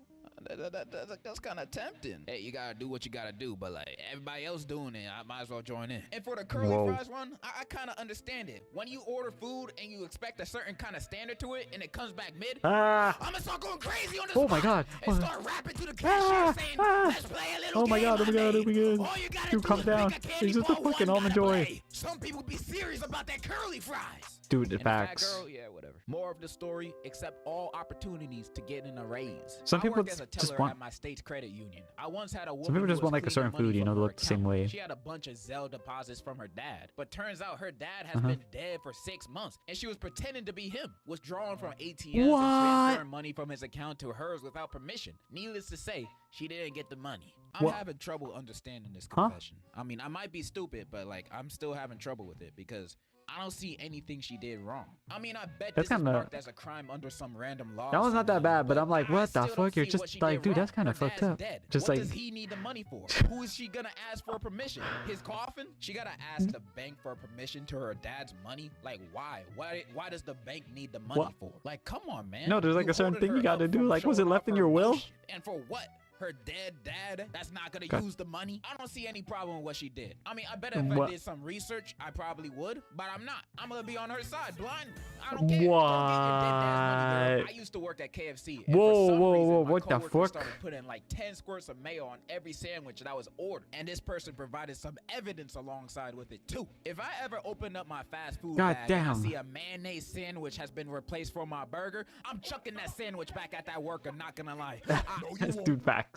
[SPEAKER 2] That's kind of tempting. Hey, you gotta do what you gotta do, but like everybody else doing it, I might as well join in. And for the curly
[SPEAKER 1] Whoa.
[SPEAKER 2] fries one, I kind of understand it. When you order food and you expect a certain kind of standard to it, and it comes back mid, I'm gonna start going crazy on this.
[SPEAKER 1] Oh my
[SPEAKER 2] spot
[SPEAKER 1] God.
[SPEAKER 2] And start rapping to the cashier saying, "Let's play a little
[SPEAKER 1] Oh my
[SPEAKER 2] game
[SPEAKER 1] God, oh my
[SPEAKER 2] I
[SPEAKER 1] God, oh
[SPEAKER 2] made.
[SPEAKER 1] my God.
[SPEAKER 2] All you gotta
[SPEAKER 1] Dude,
[SPEAKER 2] do
[SPEAKER 1] calm
[SPEAKER 2] is
[SPEAKER 1] down.
[SPEAKER 2] pick a candy
[SPEAKER 1] It's just a
[SPEAKER 2] bar,
[SPEAKER 1] fucking
[SPEAKER 2] one
[SPEAKER 1] Almond
[SPEAKER 2] gotta
[SPEAKER 1] Joy.
[SPEAKER 2] play. Some people be serious about that curly fries.
[SPEAKER 1] Dude, the
[SPEAKER 2] And the fat
[SPEAKER 1] facts.
[SPEAKER 2] girl, yeah, whatever. whatever. More of the story, accept all opportunities to get in a raise.
[SPEAKER 1] Some
[SPEAKER 2] I
[SPEAKER 1] people
[SPEAKER 2] work as a
[SPEAKER 1] just
[SPEAKER 2] teller
[SPEAKER 1] want-
[SPEAKER 2] at my state's credit union. I once had a woman
[SPEAKER 1] Some people
[SPEAKER 2] who
[SPEAKER 1] just
[SPEAKER 2] was
[SPEAKER 1] want like a
[SPEAKER 2] cleaning
[SPEAKER 1] certain
[SPEAKER 2] money
[SPEAKER 1] food, you
[SPEAKER 2] from
[SPEAKER 1] know,
[SPEAKER 2] her
[SPEAKER 1] to look the same
[SPEAKER 2] account.
[SPEAKER 1] way.
[SPEAKER 2] She had a bunch of Zelle deposits from her dad, but turns out her dad has
[SPEAKER 1] Uh-huh.
[SPEAKER 2] been dead for 6 months, and she was pretending to be him, withdrawing from ATMs
[SPEAKER 1] What?
[SPEAKER 2] and transferring money from his account to hers without permission. Needless to say, she didn't get the money. I'm
[SPEAKER 1] What?
[SPEAKER 2] having trouble understanding this
[SPEAKER 1] Huh?
[SPEAKER 2] confession. I mean, I might be stupid, but like, I'm still having trouble with it because I don't see anything she did wrong. I mean, I bet
[SPEAKER 1] That's
[SPEAKER 2] this is
[SPEAKER 1] kinda-
[SPEAKER 2] marked as a crime under some random law.
[SPEAKER 1] That one's not that
[SPEAKER 2] somehow,
[SPEAKER 1] bad, but I'm like,
[SPEAKER 2] I
[SPEAKER 1] what the
[SPEAKER 2] still don't
[SPEAKER 1] fuck? You're
[SPEAKER 2] see
[SPEAKER 1] just
[SPEAKER 2] what she
[SPEAKER 1] like,
[SPEAKER 2] did
[SPEAKER 1] dude, that's
[SPEAKER 2] wrong.
[SPEAKER 1] kinda
[SPEAKER 2] Her
[SPEAKER 1] fucked
[SPEAKER 2] dad's
[SPEAKER 1] up.
[SPEAKER 2] dead.
[SPEAKER 1] Just
[SPEAKER 2] What
[SPEAKER 1] like-
[SPEAKER 2] does he need the money for? Who is she gonna ask for permission? His coffin? She gotta ask the bank for permission to her dad's money? Like, why? Why does the bank need the money
[SPEAKER 1] What?
[SPEAKER 2] for? Like, come on, man.
[SPEAKER 1] No, there's like
[SPEAKER 2] You
[SPEAKER 1] a certain
[SPEAKER 2] holding
[SPEAKER 1] thing you
[SPEAKER 2] her
[SPEAKER 1] gotta
[SPEAKER 2] up
[SPEAKER 1] do.
[SPEAKER 2] from
[SPEAKER 1] Like, was it
[SPEAKER 2] showing
[SPEAKER 1] left
[SPEAKER 2] off
[SPEAKER 1] in
[SPEAKER 2] her
[SPEAKER 1] your will?
[SPEAKER 2] emotion. And for what? Her dead dad that's not gonna
[SPEAKER 1] God.
[SPEAKER 2] use the money? I don't see any problem with what she did. I mean, I bet if I
[SPEAKER 1] What?
[SPEAKER 2] did some research, I probably would, but I'm not. I'm gonna be on her side blindly. I don't care. Go get your dead dad's money, girl.
[SPEAKER 1] What?
[SPEAKER 2] I used to work at KFC. And
[SPEAKER 1] Whoa,
[SPEAKER 2] for some
[SPEAKER 1] whoa,
[SPEAKER 2] reason,
[SPEAKER 1] whoa,
[SPEAKER 2] my
[SPEAKER 1] what the
[SPEAKER 2] coworkers
[SPEAKER 1] fuck?
[SPEAKER 2] started putting like 10 squirts of mayo on every sandwich that I was ordered. And this person provided some evidence alongside with it too. If I ever open up my fast food
[SPEAKER 1] God
[SPEAKER 2] bag and I
[SPEAKER 1] damn.
[SPEAKER 2] see a mayonnaise sandwich has been replaced for my burger, I'm chucking that sandwich back at that worker, not gonna lie. No, you
[SPEAKER 1] That's
[SPEAKER 2] won't.
[SPEAKER 1] dude facts.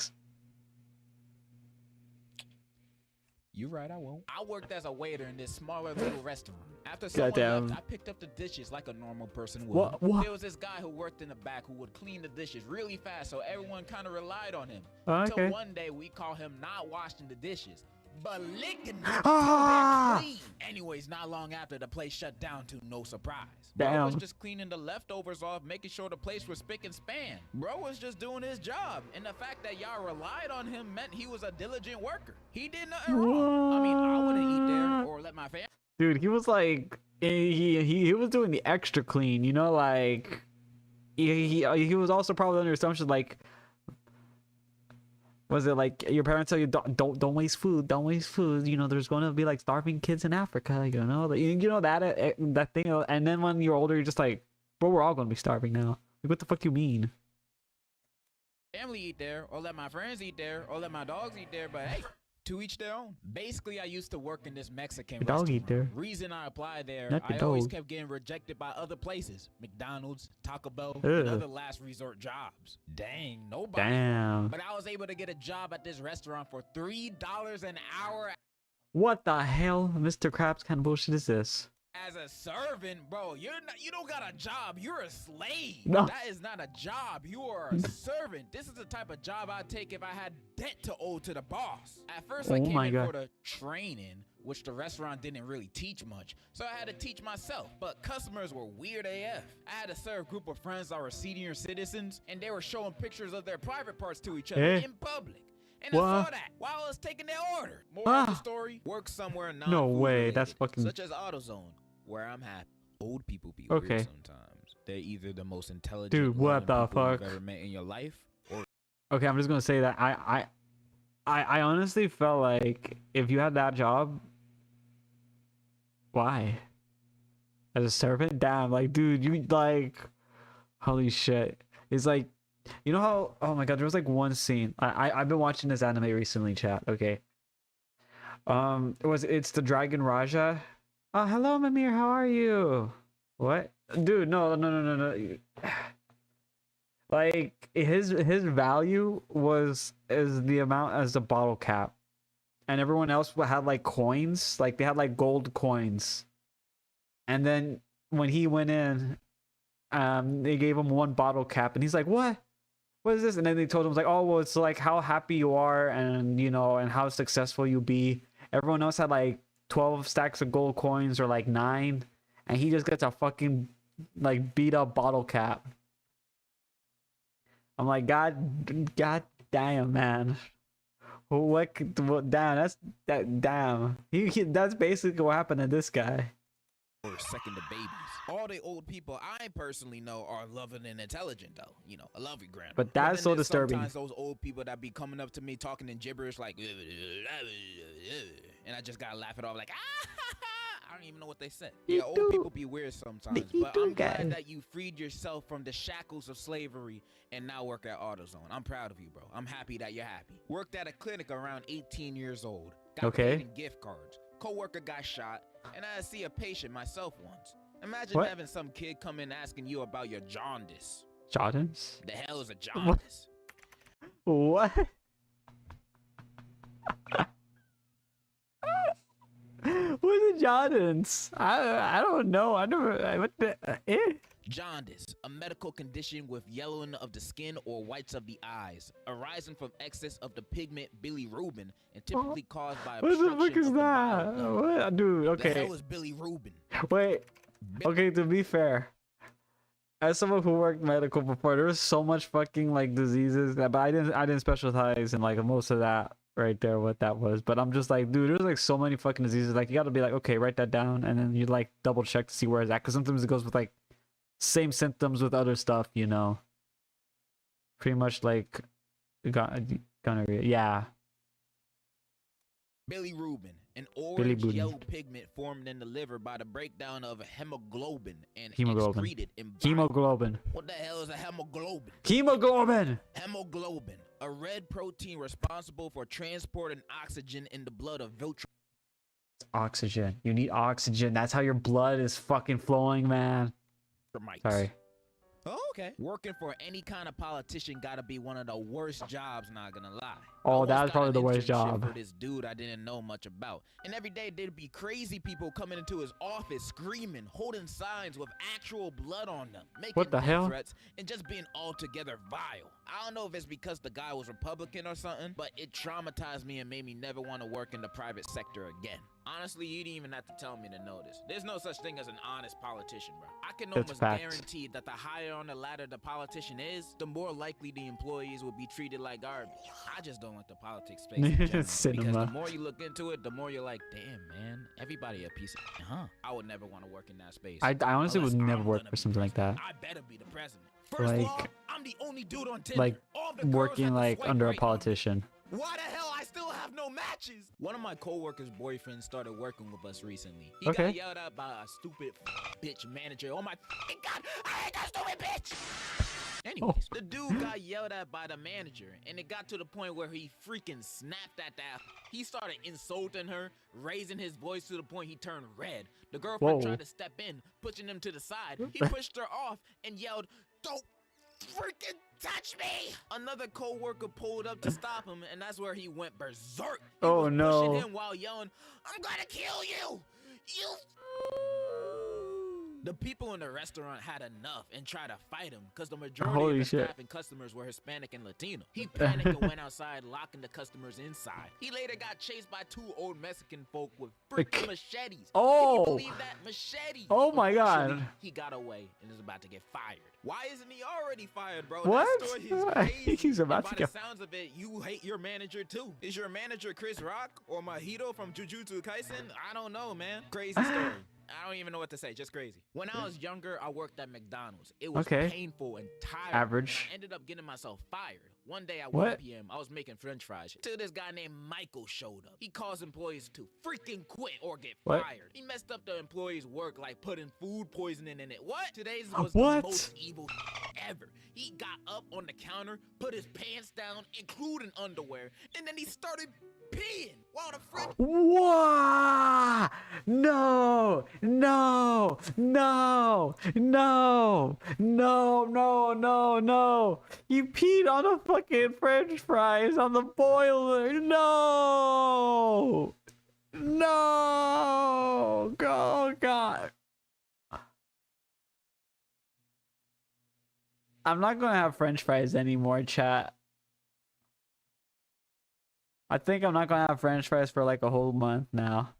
[SPEAKER 2] You right, I won't. I worked as a waiter in this smaller little restaurant. After someone
[SPEAKER 1] Goddamn.
[SPEAKER 2] left, I picked up the dishes like a normal person would.
[SPEAKER 1] What?
[SPEAKER 2] There was this guy who worked in the back who would clean the dishes really fast, so everyone kind of relied on him.
[SPEAKER 1] Oh,
[SPEAKER 2] Until
[SPEAKER 1] okay.
[SPEAKER 2] one day we call him not washing the dishes, but licking them
[SPEAKER 1] Ah!
[SPEAKER 2] till they're clean. Anyways, not long after, the place shut down to no surprise. Bro was
[SPEAKER 1] Damn.
[SPEAKER 2] just cleaning the leftovers off, making sure the place was spick and span. Bro was just doing his job, and the fact that y'all relied on him meant he was a diligent worker. He did nothing wrong. I mean, I wouldn't eat there or let my family.
[SPEAKER 1] Dude, he was like, he was doing the extra clean, you know, like, he was also probably under assumption, like, was it like your parents tell you don't waste food, don't waste food, you know, there's going to be like starving kids in Africa, you know, like, you know that thing, and then when you're older, you're just like, bro, we're all going to be starving now. Like, what the fuck you mean?
[SPEAKER 2] Family eat there, or let my friends eat there, or let my dogs eat there, but hey, to each their own. Basically, I used to work in this Mexican
[SPEAKER 1] Your dog
[SPEAKER 2] restaurant.
[SPEAKER 1] eat there.
[SPEAKER 2] Reason I applied there,
[SPEAKER 1] Not your
[SPEAKER 2] I always
[SPEAKER 1] dog.
[SPEAKER 2] kept getting rejected by other places. McDonald's, Taco Bell, and
[SPEAKER 1] Ugh.
[SPEAKER 2] other last resort jobs. Dang, nobody.
[SPEAKER 1] Damn.
[SPEAKER 2] But I was able to get a job at this restaurant for $3 an hour
[SPEAKER 1] What the hell, Mr. Krabs, kind of bullshit is this?
[SPEAKER 2] as a servant, bro. You don't got a job. You're a slave.
[SPEAKER 1] No.
[SPEAKER 2] That is not a job. You are a servant. This is the type of job I'd take if I had debt to owe to the boss. At first, I
[SPEAKER 1] Oh
[SPEAKER 2] came
[SPEAKER 1] my
[SPEAKER 2] in
[SPEAKER 1] God.
[SPEAKER 2] for the training, which the restaurant didn't really teach much. So I had to teach myself. But customers were weird AF. I had to serve a group of friends that were senior citizens, and they were showing pictures of their private parts to each other
[SPEAKER 1] Eh?
[SPEAKER 2] in public. And I
[SPEAKER 1] What?
[SPEAKER 2] saw that while I was taking their order. More of
[SPEAKER 1] Ah.
[SPEAKER 2] the story, work somewhere non
[SPEAKER 1] No way, that's fucking-
[SPEAKER 2] such as AutoZone, where I'm happy. Old people be
[SPEAKER 1] Okay.
[SPEAKER 2] weird sometimes. They're either the most intelligent
[SPEAKER 1] Dude, what
[SPEAKER 2] learning
[SPEAKER 1] the
[SPEAKER 2] people you've
[SPEAKER 1] fuck?
[SPEAKER 2] ever met in your life, or
[SPEAKER 1] Okay, I'm just gonna say that I honestly felt like if you had that job, why? As a servant? Damn, like, dude, you like, holy shit. It's like, you know how, oh my god, there was like one scene. I've been watching this anime recently, chat, okay. It's the Dragon Raja. Oh, hello, Mimir, how are you? What? Dude, no. Like his value is the amount as the bottle cap, and everyone else had like coins, like they had like gold coins, and then when he went in, they gave him one bottle cap, and he's like, what is this? And then they told him like, oh well, it's like how happy you are, and you know, and how successful you be. Everyone else had like 12 stacks of gold coins or like 9, and he just gets a fucking like beat up bottle cap. I'm like, god damn, man. What damn, damn. That's basically what happened to this guy.
[SPEAKER 2] second to babies. All the old people I personally know are loving and intelligent, though. You know, I love you, grandma.
[SPEAKER 1] But that's
[SPEAKER 2] then
[SPEAKER 1] so
[SPEAKER 2] there's
[SPEAKER 1] disturbing.
[SPEAKER 2] Sometimes those old people that be coming up to me talking in gibberish like, and I just gotta laugh it off like, I don't even know what they said. Yeah, old people be weird sometimes, but I'm glad that you freed yourself from the shackles of slavery and now work at AutoZone. I'm proud of you, bro. I'm happy that you're happy. Worked at a clinic around 18 years old. Got
[SPEAKER 1] Okay.
[SPEAKER 2] paid in gift cards. Coworker got shot, and I had to see a patient myself once. Imagine
[SPEAKER 1] What?
[SPEAKER 2] having some kid come in asking you about your jaundice.
[SPEAKER 1] Jordans?
[SPEAKER 2] The hell is a jaundice?
[SPEAKER 1] What? What's the Jordans? I don't know. I never. What the?
[SPEAKER 2] Jaundice, a medical condition with yellowing of the skin or whites of the eyes, arising from excess of the pigment bilirubin, and typically caused by
[SPEAKER 1] What the
[SPEAKER 2] obstruction
[SPEAKER 1] fuck is
[SPEAKER 2] of the bile
[SPEAKER 1] that?
[SPEAKER 2] duct.
[SPEAKER 1] What, dude?
[SPEAKER 2] The
[SPEAKER 1] Okay.
[SPEAKER 2] hell is bilirubin?
[SPEAKER 1] Wait. Okay. To be fair, as someone who worked medical before, there was so much fucking like diseases that, but I didn't specialize in like most of that right there. What that was, but I'm just like, dude, there's like so many fucking diseases. Like you got to be like, okay, write that down, and then you like double check to see where it's at, because sometimes it goes with like same symptoms with other stuff, you know. Pretty much like gonorrhea. Yeah.
[SPEAKER 2] Bilirubin, an orange
[SPEAKER 1] Bilirubin.
[SPEAKER 2] yellow pigment formed in the liver by the breakdown of hemoglobin and
[SPEAKER 1] Hemoglobin.
[SPEAKER 2] excreted in bile.
[SPEAKER 1] Hemoglobin.
[SPEAKER 2] What the hell is a hemoglobin?
[SPEAKER 1] Hemoglobin.
[SPEAKER 2] Hemoglobin, a red protein responsible for transporting oxygen in the blood of
[SPEAKER 1] Oxygen. You need oxygen. That's how your blood is fucking flowing, man.
[SPEAKER 2] mites.
[SPEAKER 1] Sorry.
[SPEAKER 2] Oh, okay. Working for any kind of politician gotta be one of the worst jobs, not gonna lie.
[SPEAKER 1] Oh,
[SPEAKER 2] I
[SPEAKER 1] that's
[SPEAKER 2] once got
[SPEAKER 1] probably
[SPEAKER 2] an
[SPEAKER 1] the worst
[SPEAKER 2] internship
[SPEAKER 1] job.
[SPEAKER 2] For this dude I didn't know much about. And every day there'd be crazy people coming into his office screaming, holding signs with actual blood on them, making
[SPEAKER 1] What the
[SPEAKER 2] death
[SPEAKER 1] hell?
[SPEAKER 2] threats, and just being altogether vile. I don't know if it's because the guy was Republican or something, but it traumatized me and made me never want to work in the private sector again. Honestly, you didn't even have to tell me to know this. There's no such thing as an honest politician, bro. I can
[SPEAKER 1] That's
[SPEAKER 2] almost
[SPEAKER 1] facts.
[SPEAKER 2] guarantee that the higher on the ladder the politician is, the more likely the employees will be treated like garbage. I just don't like the politics space in general, because
[SPEAKER 1] Cinema.
[SPEAKER 2] the more you look into it, the more you're like, damn, man, everybody a piece of huh. I would never want to work in that space.
[SPEAKER 1] I honestly
[SPEAKER 2] Unless
[SPEAKER 1] would never
[SPEAKER 2] I'm
[SPEAKER 1] work
[SPEAKER 2] gonna
[SPEAKER 1] for
[SPEAKER 2] be
[SPEAKER 1] something like that.
[SPEAKER 2] president. I better be the president. First
[SPEAKER 1] Like-
[SPEAKER 2] law, I'm the only dude on Tinder.
[SPEAKER 1] Like
[SPEAKER 2] All the girls
[SPEAKER 1] working
[SPEAKER 2] have to
[SPEAKER 1] like
[SPEAKER 2] swipe
[SPEAKER 1] under a
[SPEAKER 2] right on me.
[SPEAKER 1] politician.
[SPEAKER 2] Why the hell I still have no matches? One of my coworkers' boyfriends started working with us recently. He
[SPEAKER 1] Okay.
[SPEAKER 2] got yelled at by a stupid bitch manager. Oh my god, I hate that stupid bitch! Anyways, the dude got yelled at by the manager, and it got to the point where he freaking snapped at that. He started insulting her, raising his voice to the point he turned red. The girlfriend
[SPEAKER 1] Whoa.
[SPEAKER 2] tried to step in, pushing him to the side. He pushed her off and yelled, "Don't freaking touch me!" Another co-worker pulled up to stop him, and that's where he went berserk. He
[SPEAKER 1] Oh,
[SPEAKER 2] was
[SPEAKER 1] no.
[SPEAKER 2] pushing him while yelling, "I'm gonna kill you! You!" The people in the restaurant had enough and tried to fight him because the majority
[SPEAKER 1] Holy
[SPEAKER 2] of the
[SPEAKER 1] shit.
[SPEAKER 2] staff and customers were Hispanic and Latino. He panicked and went outside, locking the customers inside. He later got chased by two old Mexican folk with freaking machetes.
[SPEAKER 1] Oh.
[SPEAKER 2] Can you believe that? Machetes.
[SPEAKER 1] Oh my God.
[SPEAKER 2] Eventually, he got away and is about to get fired. Why isn't he already fired, bro?
[SPEAKER 1] What?
[SPEAKER 2] That story is crazy.
[SPEAKER 1] He's about
[SPEAKER 2] and
[SPEAKER 1] to
[SPEAKER 2] by
[SPEAKER 1] get-
[SPEAKER 2] the sounds of it, you hate your manager too. Is your manager Chris Rock or Mahito from Jujutsu Kaisen? I don't know, man. Crazy story. I don't even know what to say. Just crazy. When I was younger, I worked at McDonald's. It was
[SPEAKER 1] Okay.
[SPEAKER 2] painful and tiring.
[SPEAKER 1] Average.
[SPEAKER 2] I ended up getting myself fired. One day at
[SPEAKER 1] What?
[SPEAKER 2] 1 p.m., I was making french fries till this guy named Michael showed up. He caused employees to freaking quit or get
[SPEAKER 1] What?
[SPEAKER 2] fired. He messed up the employees' work like putting food poisoning in it. What? Today's was
[SPEAKER 1] What?
[SPEAKER 2] the most evil ever. He got up on the counter, put his pants down, including underwear, and then he started peeing while the french
[SPEAKER 1] Wow! No! No! No! No! No! No! No! No! You peed on the fucking French fries on the boiler! No! No! Oh God! I'm not gonna have French fries anymore, chat. I think I'm not gonna have French fries for like a whole month now.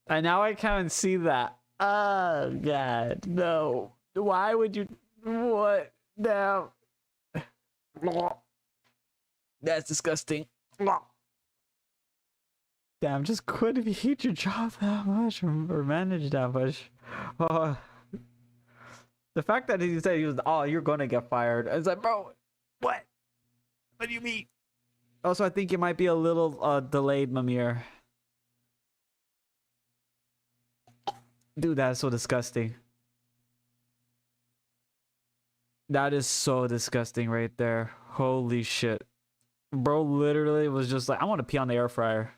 [SPEAKER 1] And now I can't see that. Oh God, no. Why would you? What? No. That's disgusting. Damn, just quit if you hate your job that much or manage that much. Oh. The fact that he said he was, oh, you're gonna get fired. It's like, bro, what? What do you mean? Also, I think it might be a little delayed, Mamir. Dude, that's so disgusting. That is so disgusting right there. Holy shit. Bro literally was just like, I want to pee on the air fryer.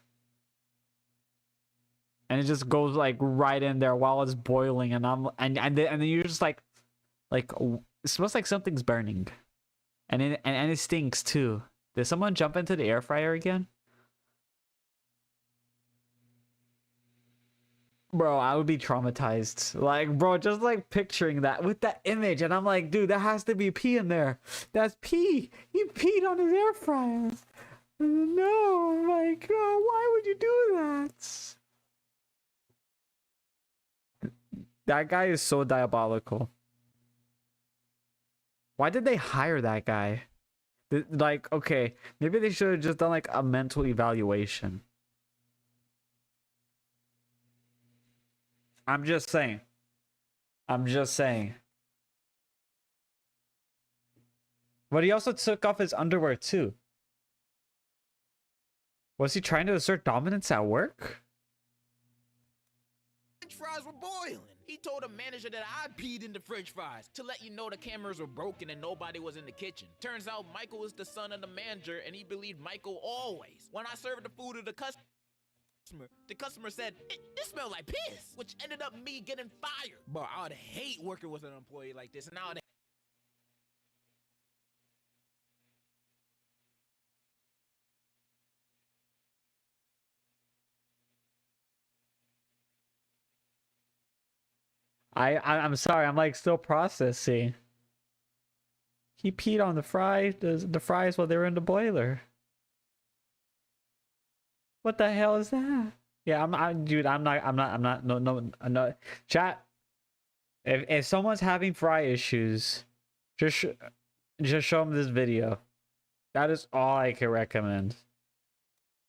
[SPEAKER 1] and it just goes like right in there while it's boiling, and then you're just like it smells like something's burning, and it stinks too. Did someone jump into the air fryer again? Bro, I would be traumatized. Like, bro, just like picturing that with that image, and I'm like, dude, there has to be pee in there. That's pee. He peed on his air fryer. No, like, oh, why would you do that? That guy is so diabolical. Why did they hire that guy? Like, okay, maybe they should have just done like a mental evaluation. I'm just saying. I'm just saying. But he also took off his underwear too. Was he trying to assert dominance at work?
[SPEAKER 2] French fries were boiling. He told the manager that I peed in the French fries to let you know the cameras were broken and nobody was in the kitchen. Turns out Michael was the son of the manager and he believed Michael always. When I served the food to the customer said, it smelled like piss, which ended up me getting fired. But I would hate working with an employee like this, and I would
[SPEAKER 1] I'm sorry, I'm like still processing. He peed on the fries while they were in the boiler. What the hell is that? Yeah, dude, I'm not, no. Chat, if someone's having fry issues, just show them this video. That is all I can recommend.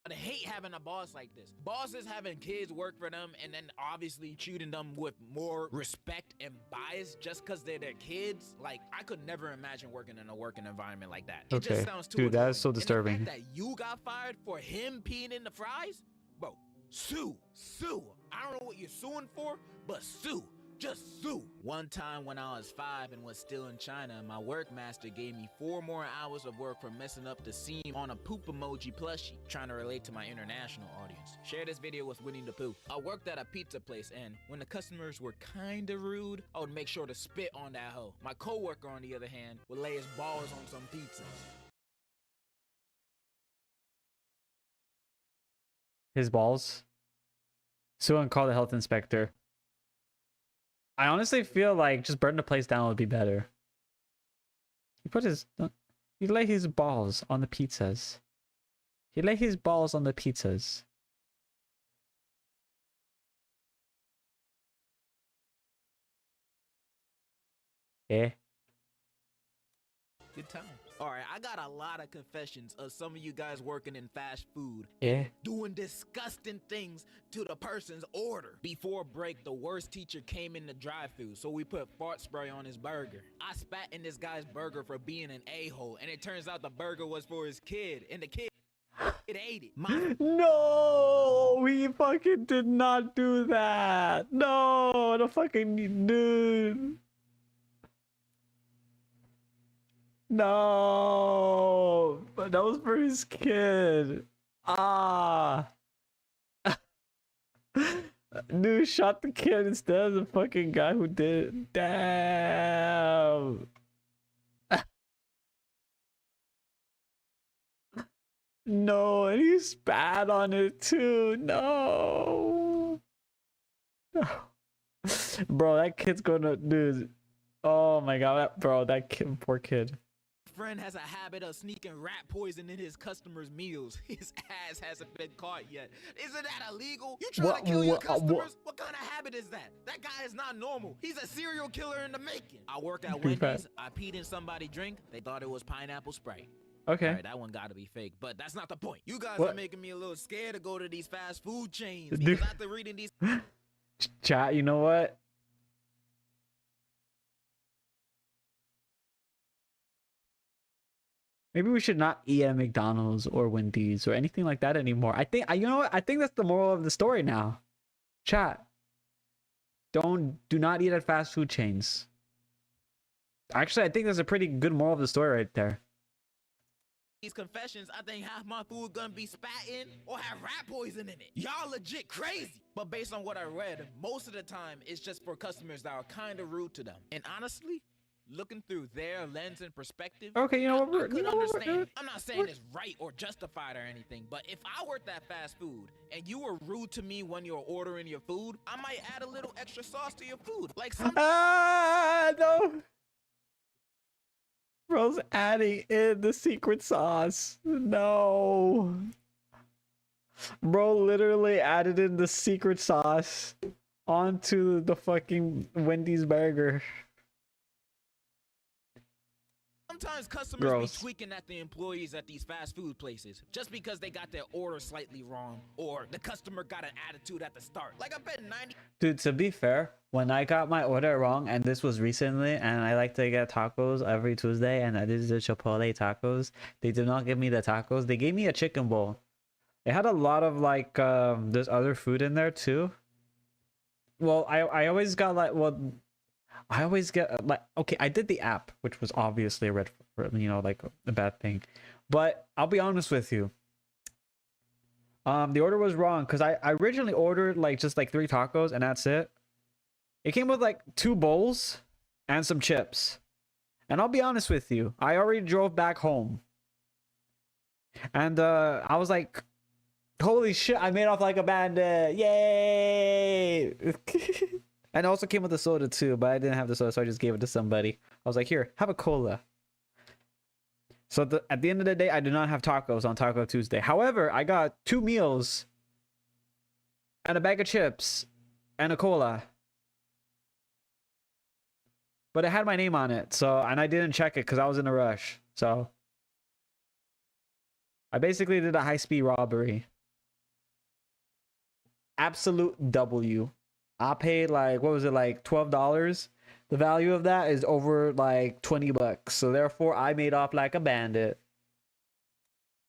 [SPEAKER 2] I hate having a boss like this. Bosses having kids work for them and then obviously treating them with more respect and bias just because they're their kids. Like, I could never imagine working in a working environment like that. It just sounds too
[SPEAKER 1] dude, that is so
[SPEAKER 2] annoying.
[SPEAKER 1] disturbing.
[SPEAKER 2] And the fact that you got fired for him peeing in the fries? Bro, sue. I don't know what you're suing for, but sue. Just sue. One time when I was 5 and was still in China, my work master gave me 4 more hours of work for messing up the seam on a poop emoji plushie, trying to relate to my international audience. Share this video with Winnie the Pooh. I worked at a pizza place, and when the customers were kinda rude, I would make sure to spit on that hoe. My coworker, on the other hand, would lay his balls on some pizzas.
[SPEAKER 1] His balls? Sue and call the health inspector. I honestly feel like just burn the place down would be better. He lay his balls on the pizzas. He lay his balls on the pizzas. Yeah.
[SPEAKER 2] Good time. Alright, I got a lot of confessions of some of you guys working in fast food.
[SPEAKER 1] Yeah.
[SPEAKER 2] Doing disgusting things to the person's order. Before break, the worst teacher came in the drive-thru, so we put fart spray on his burger. I spat in this guy's burger for being an a-hole, and it turns out the burger was for his kid, and the kid ate it.
[SPEAKER 1] No, he fucking did not do that. No, the fucking dude. No, but that was for his kid. Ah. Dude shot the kid instead of the fucking guy who did it. Damn. No, and he spat on it too. No. Bro, that kid's gonna, dude. Oh my god, bro, that kid, poor kid.
[SPEAKER 2] Friend has a habit of sneaking rat poison in his customers' meals. His ass hasn't been caught yet. Isn't that illegal? You trying to kill your customers? What kind of habit is that? That guy is not normal. He's a serial killer in the making. I work at Wendy's. I peed in somebody's drink. They thought it was pineapple Sprite.
[SPEAKER 1] Okay.
[SPEAKER 2] All right, that one gotta be fake, but that's not the point. You guys are making me a little scared to go to these fast food chains because after reading these...
[SPEAKER 1] Chat, you know what? Maybe we should not eat at McDonald's or Wendy's or anything like that anymore. I think, you know what? I think that's the moral of the story now. Chat. Do not eat at fast food chains. Actually, I think that's a pretty good moral of the story right there.
[SPEAKER 2] these confessions, I think half my food gonna be spat in or have rat poison in it. Y'all legit crazy. But based on what I read, most of the time it's just for customers that are kind of rude to them. And honestly, looking through their lens and perspective,
[SPEAKER 1] Okay, you know what?
[SPEAKER 2] I could understand. I'm not saying it's right or justified or anything, but if I worked at fast food and you were rude to me when you're ordering your food, I might add a little extra sauce to your food. Like some
[SPEAKER 1] No. Bro's adding in the secret sauce. No. Bro literally added in the secret sauce onto the fucking Wendy's burger.
[SPEAKER 2] sometimes customers
[SPEAKER 1] Gross.
[SPEAKER 2] be tweaking at the employees at these fast food places just because they got their order slightly wrong or the customer got an attitude at the start. Like I bet 90.
[SPEAKER 1] Dude, to be fair, when I got my order wrong, and this was recently, and I like to get tacos every Tuesday, and I did the Chipotle tacos, they did not give me the tacos. They gave me a chicken bowl. It had a lot of like there's other food in there too. Well, I always got like, well, I always get like, okay, I did the app, which was obviously a red, you know, like a bad thing. But I'll be honest with you. The order was wrong because I originally ordered like just like 3 tacos and that's it. It came with like 2 bowls and some chips. And I'll be honest with you, I already drove back home. And I was like, holy shit, I made off like a bandit. Yay! And it also came with a soda too, but I didn't have the soda, so I just gave it to somebody. I was like, here, have a cola. So at the end of the day, I did not have tacos on Taco Tuesday. However, I got 2 meals and a bag of chips and a cola. But it had my name on it, so, and I didn't check it because I was in a rush. So I basically did a high-speed robbery. Absolute W. I paid like, what was it, like $12? The value of that is over like $20. So therefore, I made off like a bandit.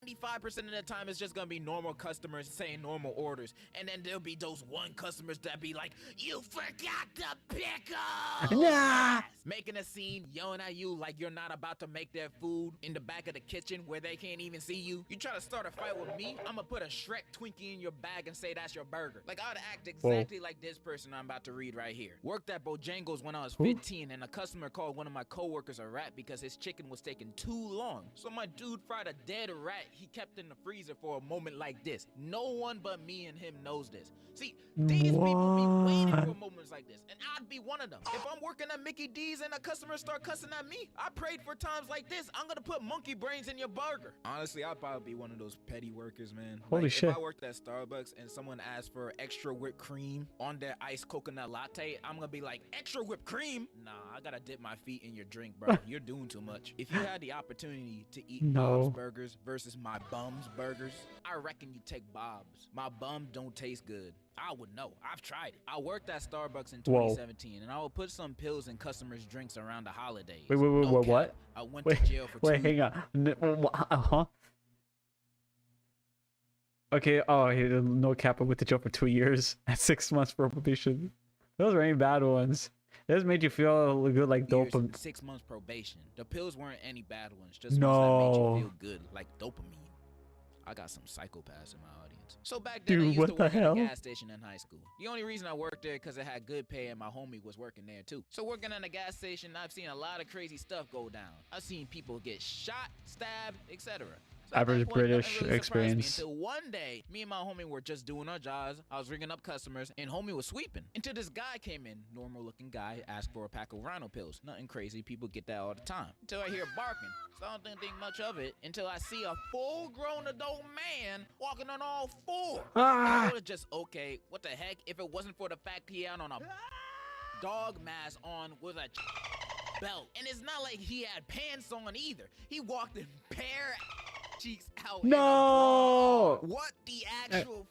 [SPEAKER 2] 95% of the time it's just gonna be normal customers saying normal orders, and then there'll be those one customers that be like, you forgot the pickle,
[SPEAKER 1] Nah.
[SPEAKER 2] making a scene, yelling at you like you're not about to make their food in the back of the kitchen where they can't even see you. You try to start a fight with me, I'ma put a Shrek Twinkie in your bag and say that's your burger. Like I'd act exactly like this person I'm about to read right here. Worked at Bojangles when I was 15, and a customer called one of my coworkers a rat because his chicken was taking too long. So my dude fried a dead rat he kept in the freezer for a moment like this. No one but me and him knows this. See, these people be waiting for moments like this, and I'd be one of them. If I'm working at Mickey D's and a customer start cussing at me, I prayed for times like this. I'm gonna put monkey brains in your burger. Honestly, I'd probably be one of those petty workers, man.
[SPEAKER 1] Holy shit.
[SPEAKER 2] If I worked at Starbucks and someone asked for extra whipped cream on their iced coconut latte, I'm gonna be like, extra whipped cream? Nah, I gotta dip my feet in your drink, bro. You're doing too much. If you had the opportunity to eat Bob's Burgers versus my bum's burgers, I reckon you take Bob's. My bum don't taste good. I would know. I've tried it. I worked at Starbucks in 2017, and I would put some pills in customers' drinks around the holidays.
[SPEAKER 1] Wait,
[SPEAKER 2] No cap,
[SPEAKER 1] what?
[SPEAKER 2] I went to jail for 2
[SPEAKER 1] Wait, hang on. Okay, oh, no cap, I went to jail for 2 years and 6 months for probation. Those were any bad ones. Those made you feel good like dopamine.
[SPEAKER 2] 6 months probation. The pills weren't any bad ones, just ones that made you feel good, like dopamine. I got some psychopaths in my audience. So back then, I used to work at a gas station in high school. The only reason I worked there because it had good pay and my homie was working there too. So working at a gas station, I've seen a lot of crazy stuff go down. I've seen people get shot, stabbed, etc. So
[SPEAKER 1] Average British experience.
[SPEAKER 2] Until one day, me and my homie were just doing our jobs. I was ringing up customers, and homie was sweeping. Until this guy came in, normal-looking guy, asked for a pack of rhino pills. Nothing crazy, people get that all the time. Until I hear barking, so I don't think much of it. Until I see a full-grown adult man walking on all 4. And I was just, okay, what the heck? If it wasn't for the fact he had on a dog mask on with a belt, and it's not like he had pants on either. He walked in bare cheeks out.
[SPEAKER 1] No!
[SPEAKER 2] What the actual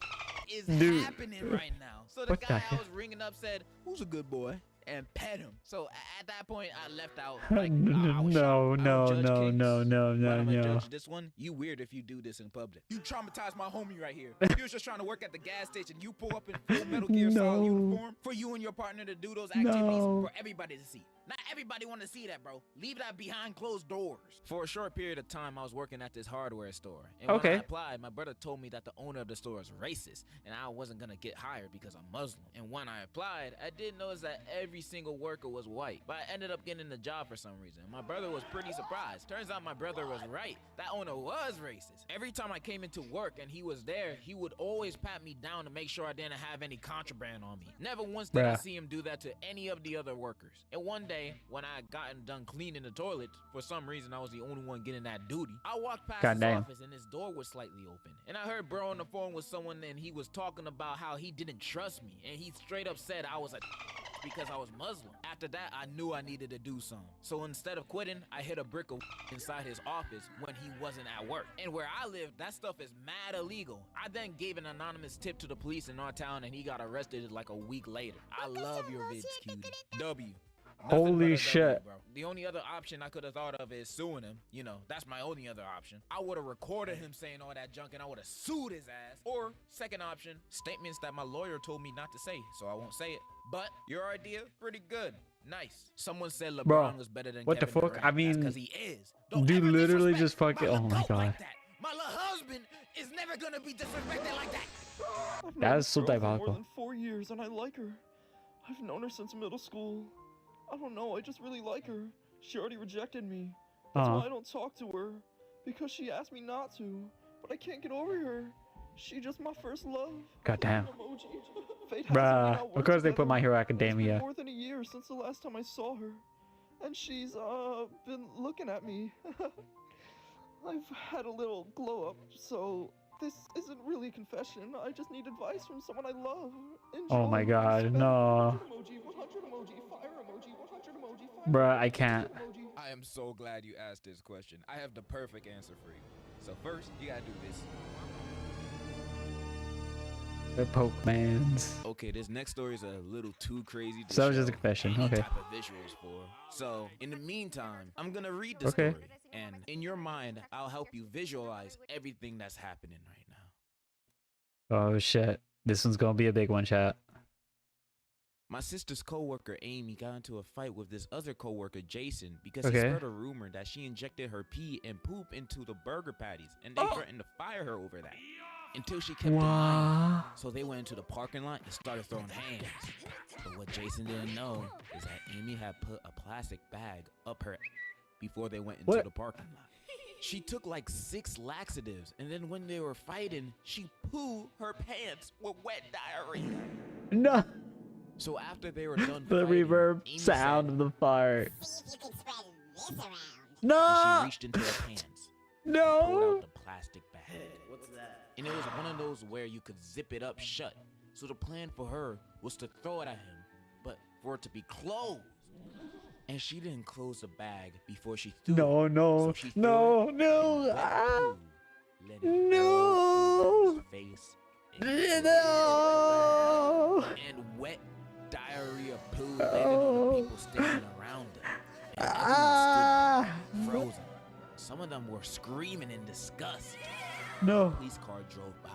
[SPEAKER 2] is
[SPEAKER 1] Dude.
[SPEAKER 2] happening right now? So the
[SPEAKER 1] What the
[SPEAKER 2] guy I
[SPEAKER 1] heck?
[SPEAKER 2] was ringing up said, "Who's a good boy?" and pet him. So at that point, I left out. Like, I was shocked.
[SPEAKER 1] No,
[SPEAKER 2] I don't
[SPEAKER 1] no,
[SPEAKER 2] judge
[SPEAKER 1] no,
[SPEAKER 2] kings,
[SPEAKER 1] no, no,
[SPEAKER 2] but
[SPEAKER 1] no,
[SPEAKER 2] I'm gonna
[SPEAKER 1] no.
[SPEAKER 2] judge this one. You weird if you do this in public. You traumatized my homie right here. He was just trying to work at the gas station. You pull up in full Metal Gear Solid uniform for you and your partner to do those activities for everybody to see. Not everybody want to see that, bro. Leave that behind closed doors. For a short period of time, I was working at this hardware store. And when I applied, my brother told me that the owner of the store is racist and I wasn't going to get hired because I'm Muslim. And when I applied, I did notice that every single worker was white. But I ended up getting the job for some reason. My brother was pretty surprised. Turns out my brother was right. That owner was racist. Every time I came into work and he was there, he would always pat me down to make sure I didn't have any contraband on me. Never once did I see him do that to any of the other workers. And one day, when I had gotten done cleaning the toilet, for some reason I was the only one getting that duty. I walked past his office and his door was slightly open. And I heard bro on the phone with someone and he was talking about how he didn't trust me. And he straight up said I was a because I was Muslim. After that, I knew I needed to do something. So instead of quitting, I hit a brick of inside his office when he wasn't at work. And where I live, that stuff is mad illegal. I then gave an anonymous tip to the police in our town and he got arrested like a week later. I love your vids, cutie. W.
[SPEAKER 1] Holy shit.
[SPEAKER 2] Bro. The only other option I could have thought of is suing him. You know, that's my only other option. I would have recorded him saying all that junk and I would have sued his ass. Or, second option, statements that my lawyer told me not to say, so I won't say it. But your idea, pretty good. Nice. Someone said LeBron was better than
[SPEAKER 1] what
[SPEAKER 2] Kevin
[SPEAKER 1] the fuck?
[SPEAKER 2] Durant.
[SPEAKER 1] I mean,
[SPEAKER 2] because he is. Don't
[SPEAKER 1] dude
[SPEAKER 2] ever
[SPEAKER 1] literally
[SPEAKER 2] disrespect
[SPEAKER 1] just fucking.
[SPEAKER 2] my
[SPEAKER 1] Oh my
[SPEAKER 2] goat
[SPEAKER 1] god.
[SPEAKER 2] like that. My little husband is never gonna be disrespected like that.
[SPEAKER 1] That is so
[SPEAKER 6] More
[SPEAKER 1] diabolical.
[SPEAKER 6] than 4 years, and I like her. I've known her since middle school. I don't know, I just really like her. She already rejected me. That's why I don't talk to her. Because she asked me not to. But I can't get over her. She just my first love.
[SPEAKER 1] Goddamn.
[SPEAKER 6] Fate hasn't
[SPEAKER 1] Bruh.
[SPEAKER 6] been out
[SPEAKER 1] Of course they put
[SPEAKER 6] together.
[SPEAKER 1] My Hero
[SPEAKER 6] It's been
[SPEAKER 1] Academia.
[SPEAKER 6] more than a year since the last time I saw her. And she's, been looking at me. I've had a little glow up, so this isn't really a confession. I just need advice from someone I love. Enjoy.
[SPEAKER 1] Oh my god,
[SPEAKER 6] Respect.
[SPEAKER 1] no.
[SPEAKER 6] 100 emoji, 100 emoji, fire emoji, 100 emoji, fire
[SPEAKER 1] Bruh, I
[SPEAKER 6] emoji,
[SPEAKER 1] can't.
[SPEAKER 6] 100 emoji.
[SPEAKER 2] I am so glad you asked this question. I have the perfect answer for you. So first, you gotta do this.
[SPEAKER 1] The Pokemans.
[SPEAKER 2] Okay, this next story is a little too crazy to
[SPEAKER 1] So that was
[SPEAKER 2] show
[SPEAKER 1] just a confession,
[SPEAKER 2] any
[SPEAKER 1] okay.
[SPEAKER 2] type of visuals for. So, in the meantime, I'm gonna read the
[SPEAKER 1] Okay.
[SPEAKER 2] story, and in your mind, I'll help you visualize everything that's happening right now.
[SPEAKER 1] Oh shit. This one's gonna be a big one, chat.
[SPEAKER 2] My sister's coworker Amy got into a fight with this other coworker Jason because he
[SPEAKER 1] Okay.
[SPEAKER 2] spread a rumor that she injected her pee and poop into the burger patties, and they threatened to fire her over that. Until she kept denying.
[SPEAKER 1] What?
[SPEAKER 2] So they went into the parking lot and started throwing hands. But what Jason didn't know is that Amy had put a plastic bag up her before they went into
[SPEAKER 1] What?
[SPEAKER 2] the parking lot. She took like 6 laxatives, and then when they were fighting, she pooed her pants with wet diarrhea.
[SPEAKER 1] No.
[SPEAKER 2] So after they were done
[SPEAKER 1] The
[SPEAKER 2] fighting,
[SPEAKER 1] reverb
[SPEAKER 2] Amy
[SPEAKER 1] sound
[SPEAKER 2] said,
[SPEAKER 1] of the fart.
[SPEAKER 5] See if you can spread this around.
[SPEAKER 2] and
[SPEAKER 1] No.
[SPEAKER 2] she reached into her pants, pulled
[SPEAKER 1] No.
[SPEAKER 2] out the plastic bag. What's that? And it was one of those where you could zip it up shut. So the plan for her was to throw it at him, but for it to be closed. And she didn't close the bag before she threw
[SPEAKER 1] No,
[SPEAKER 2] it.
[SPEAKER 1] no,
[SPEAKER 2] So she threw
[SPEAKER 1] no,
[SPEAKER 2] it,
[SPEAKER 1] no.
[SPEAKER 2] and wet
[SPEAKER 1] Ah.
[SPEAKER 2] poo let it
[SPEAKER 1] No.
[SPEAKER 2] all over his face and
[SPEAKER 1] No.
[SPEAKER 2] and wet diarrhea poo landed on the people standing around her. And everyone
[SPEAKER 1] Ah.
[SPEAKER 2] stood there, frozen. Some of them were screaming in disgust.
[SPEAKER 1] No.
[SPEAKER 2] A police car drove by.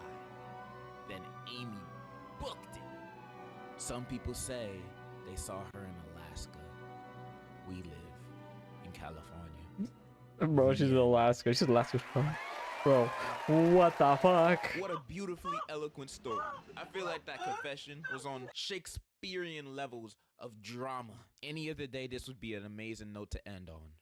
[SPEAKER 2] Then Amy booked it. Some people say they saw her in Alaska. We live in California.
[SPEAKER 1] Bro, she's in Alaska. She's Alaska's from. Bro, what the fuck?
[SPEAKER 2] What a beautifully eloquent story. I feel like that confession was on Shakespearean levels of drama. Any other day, this would be an amazing note to end on.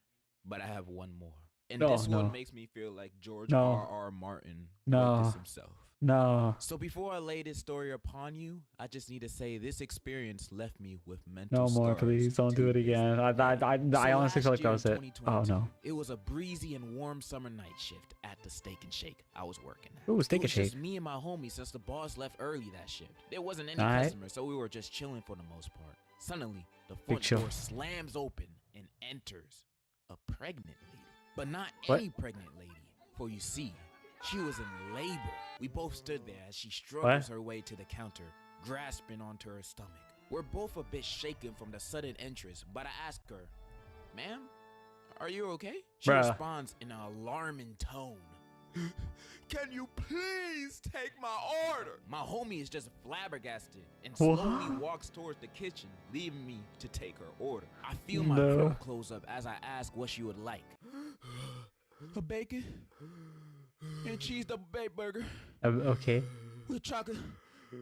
[SPEAKER 2] But I have one more. And
[SPEAKER 1] No,
[SPEAKER 2] this
[SPEAKER 1] no.
[SPEAKER 2] one makes me feel like George
[SPEAKER 1] No.
[SPEAKER 2] R.R. Martin
[SPEAKER 1] No.
[SPEAKER 2] wrote this himself.
[SPEAKER 1] No.
[SPEAKER 2] So before I lay this story upon you, I just need to say this experience left me with mental
[SPEAKER 1] No more,
[SPEAKER 2] scars
[SPEAKER 1] please. Don't do
[SPEAKER 2] to
[SPEAKER 1] it
[SPEAKER 2] this
[SPEAKER 1] again.
[SPEAKER 2] day.
[SPEAKER 1] I
[SPEAKER 2] So
[SPEAKER 1] honestly feel like
[SPEAKER 2] last
[SPEAKER 1] that was
[SPEAKER 2] year
[SPEAKER 1] it.
[SPEAKER 2] in
[SPEAKER 1] Oh
[SPEAKER 2] 2022,
[SPEAKER 1] no.
[SPEAKER 2] It was a breezy and warm summer night shift at the Steak and Shake I was working at.
[SPEAKER 1] Ooh, Steak
[SPEAKER 2] It
[SPEAKER 1] and
[SPEAKER 2] was just
[SPEAKER 1] Shake.
[SPEAKER 2] me and my homie since the boss left early that shift. There wasn't any
[SPEAKER 1] Alright.
[SPEAKER 2] customers, so we were just chilling for the most part. Suddenly, the
[SPEAKER 1] Big
[SPEAKER 2] front
[SPEAKER 1] chill.
[SPEAKER 2] door slams open and enters a pregnant lady. But not
[SPEAKER 1] What?
[SPEAKER 2] any pregnant lady, for you see, she was in labor. We both stood there as she struggles her way to the counter, grasping onto her stomach. We're both a bit shaken from the sudden interest, but I ask her, "Ma'am, are you okay?" She
[SPEAKER 1] Bruh.
[SPEAKER 2] responds in an alarming tone. "Can you please take my order?" My homie is just flabbergasted and slowly walks towards the kitchen, leaving me to take her order. I feel my throat close up as I ask what she would like. A bacon and cheese double baked burger
[SPEAKER 1] Okay.
[SPEAKER 2] with chocolate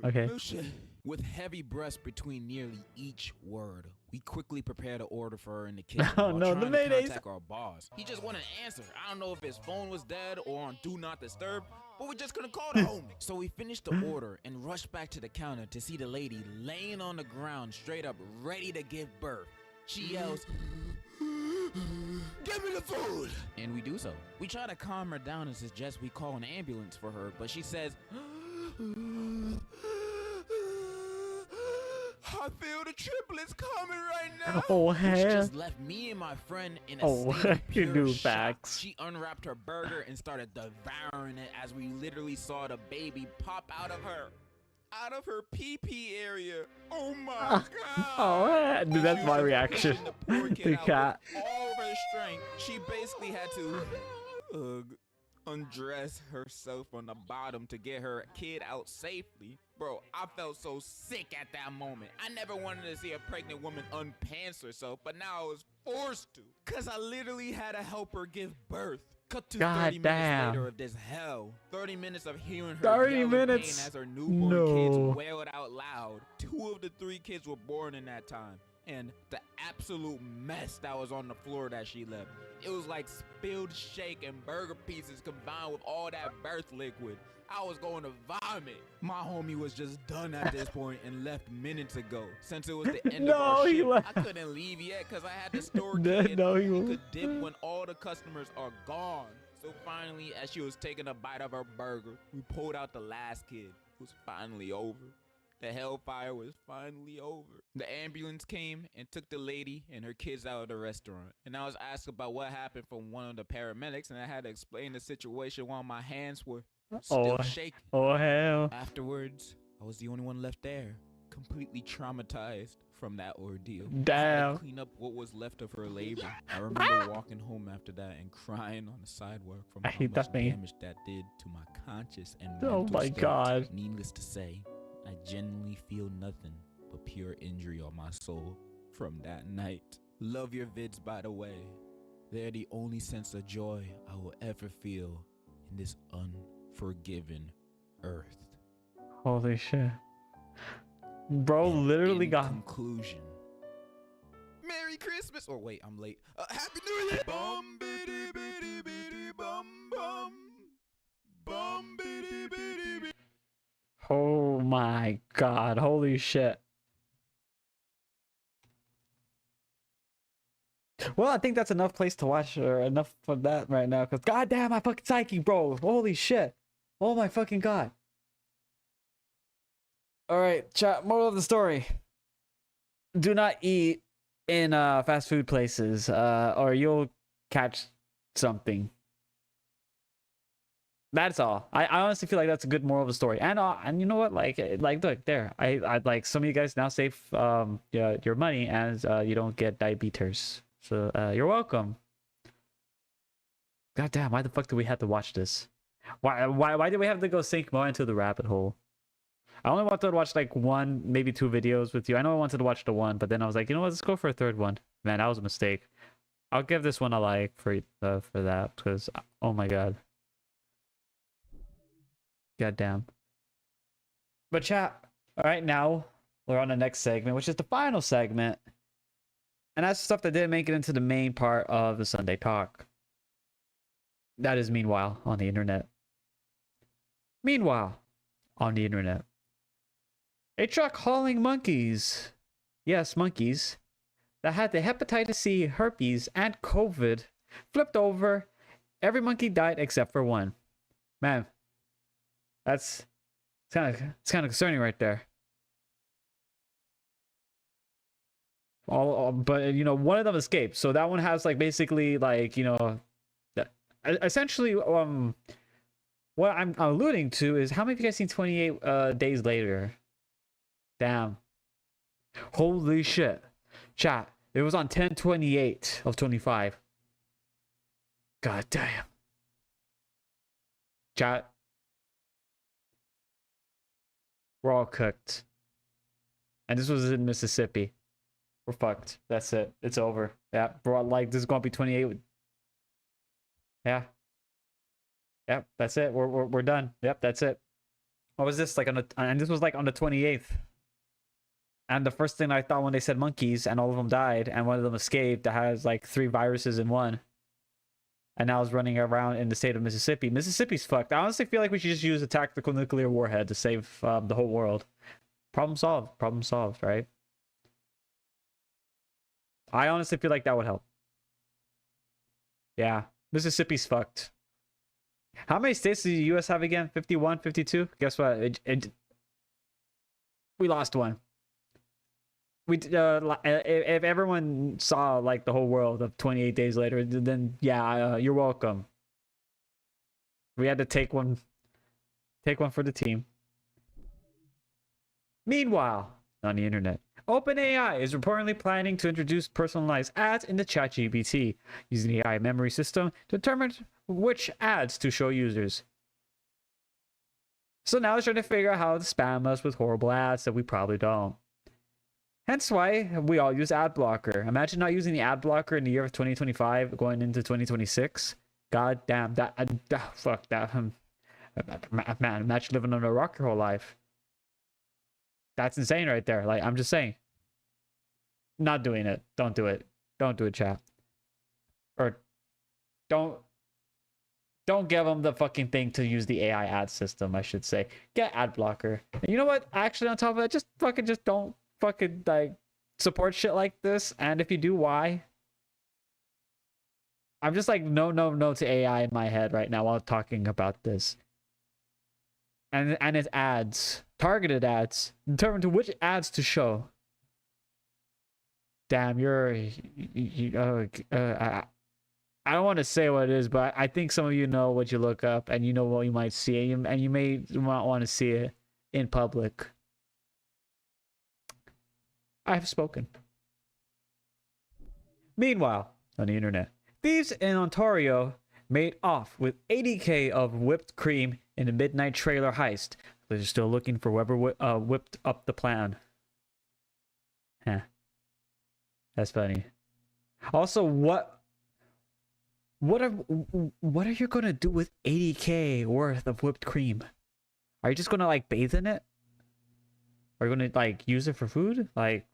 [SPEAKER 1] Okay.
[SPEAKER 2] milkshake. With heavy breaths between nearly each word, we quickly prepare to order for her in the kitchen
[SPEAKER 1] Oh
[SPEAKER 2] while
[SPEAKER 1] no,
[SPEAKER 2] trying
[SPEAKER 1] the
[SPEAKER 2] to
[SPEAKER 1] mayonnaise.
[SPEAKER 2] contact our boss. He just wanted an answer. I don't know if his phone was dead or on Do Not Disturb, but we just couldn't call the homie. So we finished the order and rushed back to the counter to see the lady laying on the ground straight up ready to give birth. She yells, "Give me the food!" And we do so. We try to calm her down and suggest we call an ambulance for her, but she says, "I feel the triplets coming right now."
[SPEAKER 1] Oh,
[SPEAKER 2] Which
[SPEAKER 1] hell.
[SPEAKER 2] just left me and my friend in a
[SPEAKER 1] Oh,
[SPEAKER 2] state of
[SPEAKER 1] you
[SPEAKER 2] pure
[SPEAKER 1] knew
[SPEAKER 2] shock.
[SPEAKER 1] facts.
[SPEAKER 2] She unwrapped her burger and started devouring it as we literally saw the baby pop out of her pee-pee area. Oh my god.
[SPEAKER 1] Oh, dude, that's my reaction.
[SPEAKER 2] The poor kid
[SPEAKER 1] The
[SPEAKER 2] out
[SPEAKER 1] cat.
[SPEAKER 2] with all of her strength. She basically had to undress herself on the bottom to get her kid out safely. Bro, I felt so sick at that moment. I never wanted to see a pregnant woman unpants herself, but now I was forced to. Cause I literally had to help her give birth. Cut to 30 minutes
[SPEAKER 1] Damn.
[SPEAKER 2] later of this hell. 30 minutes of hearing her
[SPEAKER 1] 30
[SPEAKER 2] yell in
[SPEAKER 1] minutes?
[SPEAKER 2] pain as her newborn
[SPEAKER 1] No.
[SPEAKER 2] kids wailed out loud. 2 of the 3 kids were born in that time. And the absolute mess that was on the floor that she left. It was like spilled shake and burger pieces combined with all that birth liquid. I was going to vomit. My homie was just done at this point and left minutes ago. Since it was the end of
[SPEAKER 1] No,
[SPEAKER 2] our
[SPEAKER 1] he
[SPEAKER 2] shift,
[SPEAKER 1] left.
[SPEAKER 2] I couldn't leave yet because I had to store
[SPEAKER 1] No,
[SPEAKER 2] kid.
[SPEAKER 1] no, he
[SPEAKER 2] You
[SPEAKER 1] won't.
[SPEAKER 2] could dip when all the customers are gone. So finally, as she was taking a bite of her burger, we pulled out the last kid. It was finally over. The hellfire was finally over. The ambulance came and took the lady and her kids out of the restaurant. And I was asked about what happened from one of the paramedics, and I had to explain the situation while my hands were still shaking.
[SPEAKER 1] Oh, hell.
[SPEAKER 2] Afterwards, I was the only one left there, completely traumatized from that ordeal. I had
[SPEAKER 1] Damn.
[SPEAKER 2] to clean up what was left of her labor. I remember walking home after that and crying on the sidewalk from
[SPEAKER 1] I
[SPEAKER 2] how
[SPEAKER 1] hate
[SPEAKER 2] much
[SPEAKER 1] that thing.
[SPEAKER 2] damage that did to my conscious and
[SPEAKER 1] Oh
[SPEAKER 2] mental
[SPEAKER 1] my
[SPEAKER 2] state.
[SPEAKER 1] God.
[SPEAKER 2] Needless to say, I genuinely feel nothing but pure injury on my soul from that night. Love your vids, by the way. They're the only sense of joy I will ever feel in this unforgiven earth.
[SPEAKER 1] Holy shit. Bro literally
[SPEAKER 2] In
[SPEAKER 1] got...
[SPEAKER 2] conclusion, Merry Christmas! Or wait, I'm late. Happy New Year! Bum biddy biddy biddy bum bum. Bum biddy biddy biddy.
[SPEAKER 1] Oh my god. Holy shit. Well, I think that's enough place to watch, or enough for that right now, because goddamn, my fucking psyche, bro. Holy shit. Oh my fucking god. Alright, chat, moral of the story. Do not eat in fast food places, or you'll catch something. That's all. I honestly feel like that's a good moral of the story. And you know what? Like look there. I like some of you guys now save your money as you don't get diabetes. So you're welcome. God damn, why the fuck do we have to watch this? Why did we have to go sink more into the rabbit hole? I only wanted to watch like 1, maybe 2 videos with you. I know I wanted to watch the 1, but then I was like, you know what? Let's go for a 3rd one. Man, that was a mistake. I'll give this one a like for that, because oh my god. God damn. But chat, all right, now we're on the next segment, which is the final segment. And that's stuff that didn't make it into the main part of the Sunday talk. That is meanwhile on the internet. Meanwhile on the internet. A truck hauling monkeys. Yes, monkeys. That had the hepatitis C, herpes, and COVID flipped over. Every monkey died except for one. Man, it's kind of concerning right there. But you know, one of them escaped, so that one has like basically like, you know, essentially what I'm alluding to is, how many of you guys seen 28 days later? Damn. Holy shit. Chat. It was on 10/28 of 25. God damn. Chat. We're all cooked. And this was in Mississippi. We're fucked. That's it. It's over. Yeah. Bro, like, this is gonna be 28. Yeah. Yep, that's it. We're done. Yep, that's it. What was this? Like on the, and this was like on the 28th. And the first thing I thought when they said monkeys and all of them died and one of them escaped that has like 3 viruses in one. And now is running around in the state of Mississippi. Mississippi's fucked. I honestly feel like we should just use a tactical nuclear warhead to save the whole world. Problem solved. Problem solved, right? I honestly feel like that would help. Yeah. Mississippi's fucked. How many states does the US have again? 51, 52? Guess what? We lost one. We if everyone saw like the whole world of 28 days later, then yeah, you're welcome. We had to take one for the team. Meanwhile, on the internet, OpenAI is reportedly planning to introduce personalized ads in the ChatGPT using the AI memory system to determine which ads to show users. So now it's trying to figure out how to spam us with horrible ads that we probably don't. Hence why we all use ad blocker. Imagine not using the ad blocker in the year of 2025 going into 2026. God damn, fuck that. Man, imagine living under a rock your whole life. That's insane right there. Like, I'm just saying. Not doing it. Don't do it. Don't do it, chat. Or don't give them the fucking thing to use the AI ad system, I should say. Get ad blocker. And you know what? Actually, on top of that, just don't fucking like support shit like this. And if you do, why? I'm just like no to AI in my head right now while talking about this. And it's ads, targeted ads, determine to which ads to show. Damn, I don't want to say what it is, but I think some of you know what you look up, and you know what you might see, and you may not want to see it in public. I have spoken. Meanwhile, on the internet, thieves in Ontario made off with 80K of whipped cream in a midnight trailer heist. They're still looking for whoever whipped up the plan. Huh. That's funny. Also, what are you gonna do with 80K worth of whipped cream? Are you just gonna like bathe in it? Are you gonna like use it for food? Like,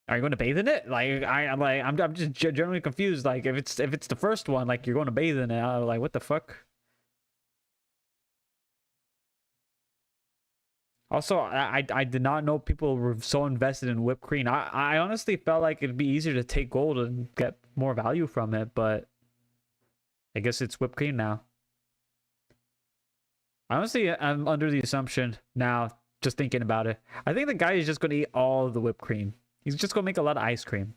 [SPEAKER 1] are you gonna bathe in it? Like, I'm just generally confused. Like, if it's the first one, like you're gonna bathe in it, I'm like, what the fuck? Also, I did not know people were so invested in whipped cream. I honestly felt like it'd be easier to take gold and get more value from it, but I guess it's whipped cream now. Honestly, I'm under the assumption now, just thinking about it, I think the guy is just going to eat all of the whipped cream. He's just going to make a lot of ice cream.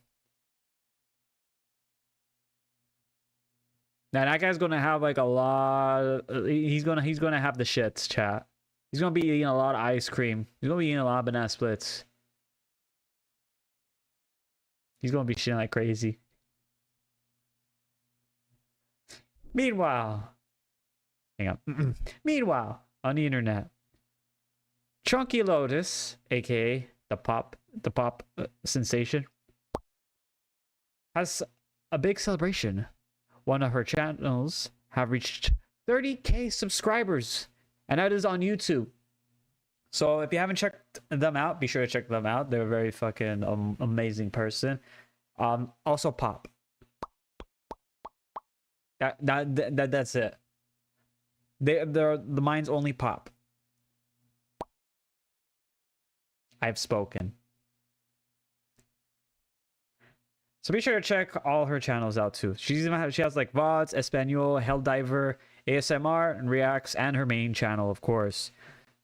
[SPEAKER 1] Now that guy's going to have like a lot. He's going to have the shits, chat. He's going to be eating a lot of ice cream. He's going to be eating a lot of banana splits. He's going to be shitting like crazy. Meanwhile, hang on. Meanwhile, on the internet, Chunky Lotus, aka the pop sensation, has a big celebration. One of her channels have reached 30K subscribers, and that is on YouTube. So if you haven't checked them out, be sure to check them out. They're a very fucking amazing person. Also pop. That's it. They're the minds only pop. I've spoken. So be sure to check all her channels out too. She has like VODs, Espanol, Helldiver, ASMR, and Reacts, and her main channel, of course.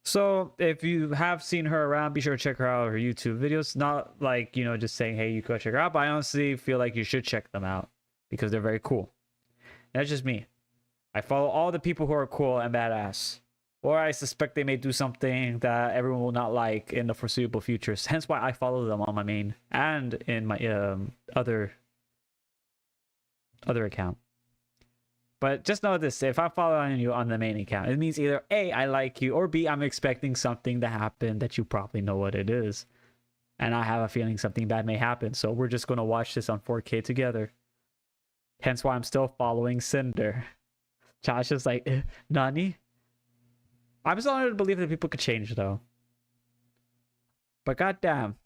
[SPEAKER 1] So if you have seen her around, be sure to check her out, her YouTube videos. Not like, you know, just saying, hey, you go check her out, but I honestly feel like you should check them out because they're very cool. That's just me. I follow all the people who are cool and badass. or I suspect they may do something that everyone will not like in the foreseeable future. Hence why I follow them on my main and in my other account. But just know this, if I'm following you on the main account, it means either A, I like you, or B, I'm expecting something to happen that you probably know what it is. And I have a feeling something bad may happen, so we're just going to watch this on 4K together. Hence why I'm still following Cinder. Josh is like, Nani? I'm still under to believe that people could change, though. But goddamn.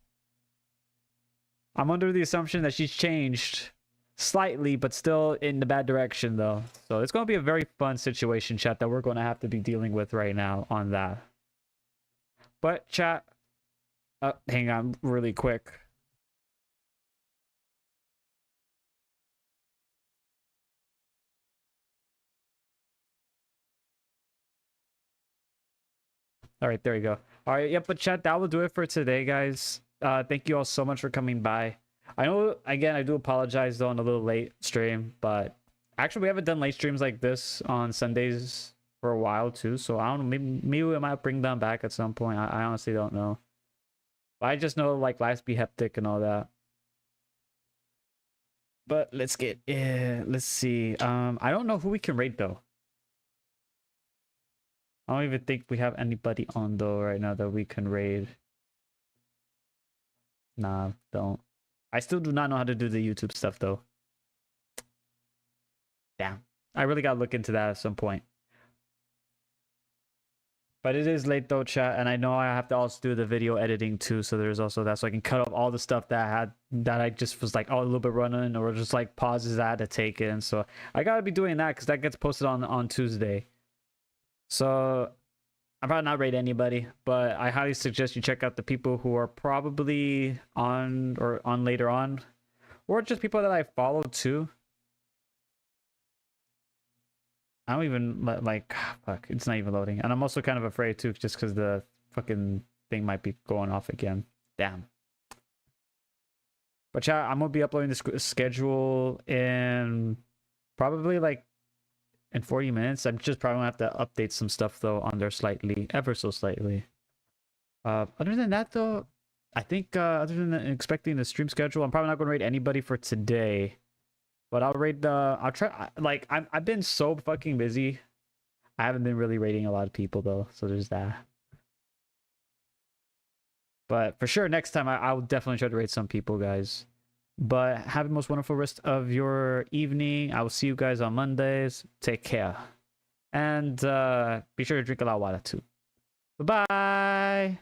[SPEAKER 1] I'm under the assumption that she's changed slightly, but still in the bad direction, though. So it's going to be a very fun situation, chat, that we're going to have to be dealing with right now on that. But, chat, hang on really quick. All right, there you go. All right, yep, but chat, that will do it for today, guys. Thank you all so much for coming by. I know, again, I do apologize, though, on a little late stream, but actually, we haven't done late streams like this on Sundays for a while, too, so I don't know, maybe we might bring them back at some point. I honestly don't know. But I just know, like, lives be hectic and all that. But let's get, let's see. I don't know who we can raid, though. I don't even think we have anybody on though right now that we can raid. Nah, don't. I still do not know how to do the YouTube stuff though. Damn. I really gotta look into that at some point. But it is late though, chat, and I know I have to also do the video editing too, so there's also that, so I can cut off all the stuff that I just was like, oh, a little bit running, or just like pauses I had to take in. So I gotta be doing that because that gets posted on Tuesday. So I'm probably not rate anybody, but I highly suggest you check out the people who are probably on or on later on, or just people that I follow too. I don't even like, fuck, it's not even loading, and I'm also kind of afraid too, just because the fucking thing might be going off again. Damn. But yeah, I'm gonna be uploading this schedule in probably like in 40 minutes. I'm just probably gonna have to update some stuff though on there slightly, ever so slightly. Other than that though, I think other than expecting the stream schedule, I'm probably not gonna rate anybody for today. But I'll rate I'll try, like, I've been so fucking busy. I haven't been really rating a lot of people though, so there's that. But for sure, next time I will definitely try to rate some people, guys. But have the most wonderful rest of your evening. I will see you guys on Mondays. Take care. And be sure to drink a lot of water too. Bye-bye.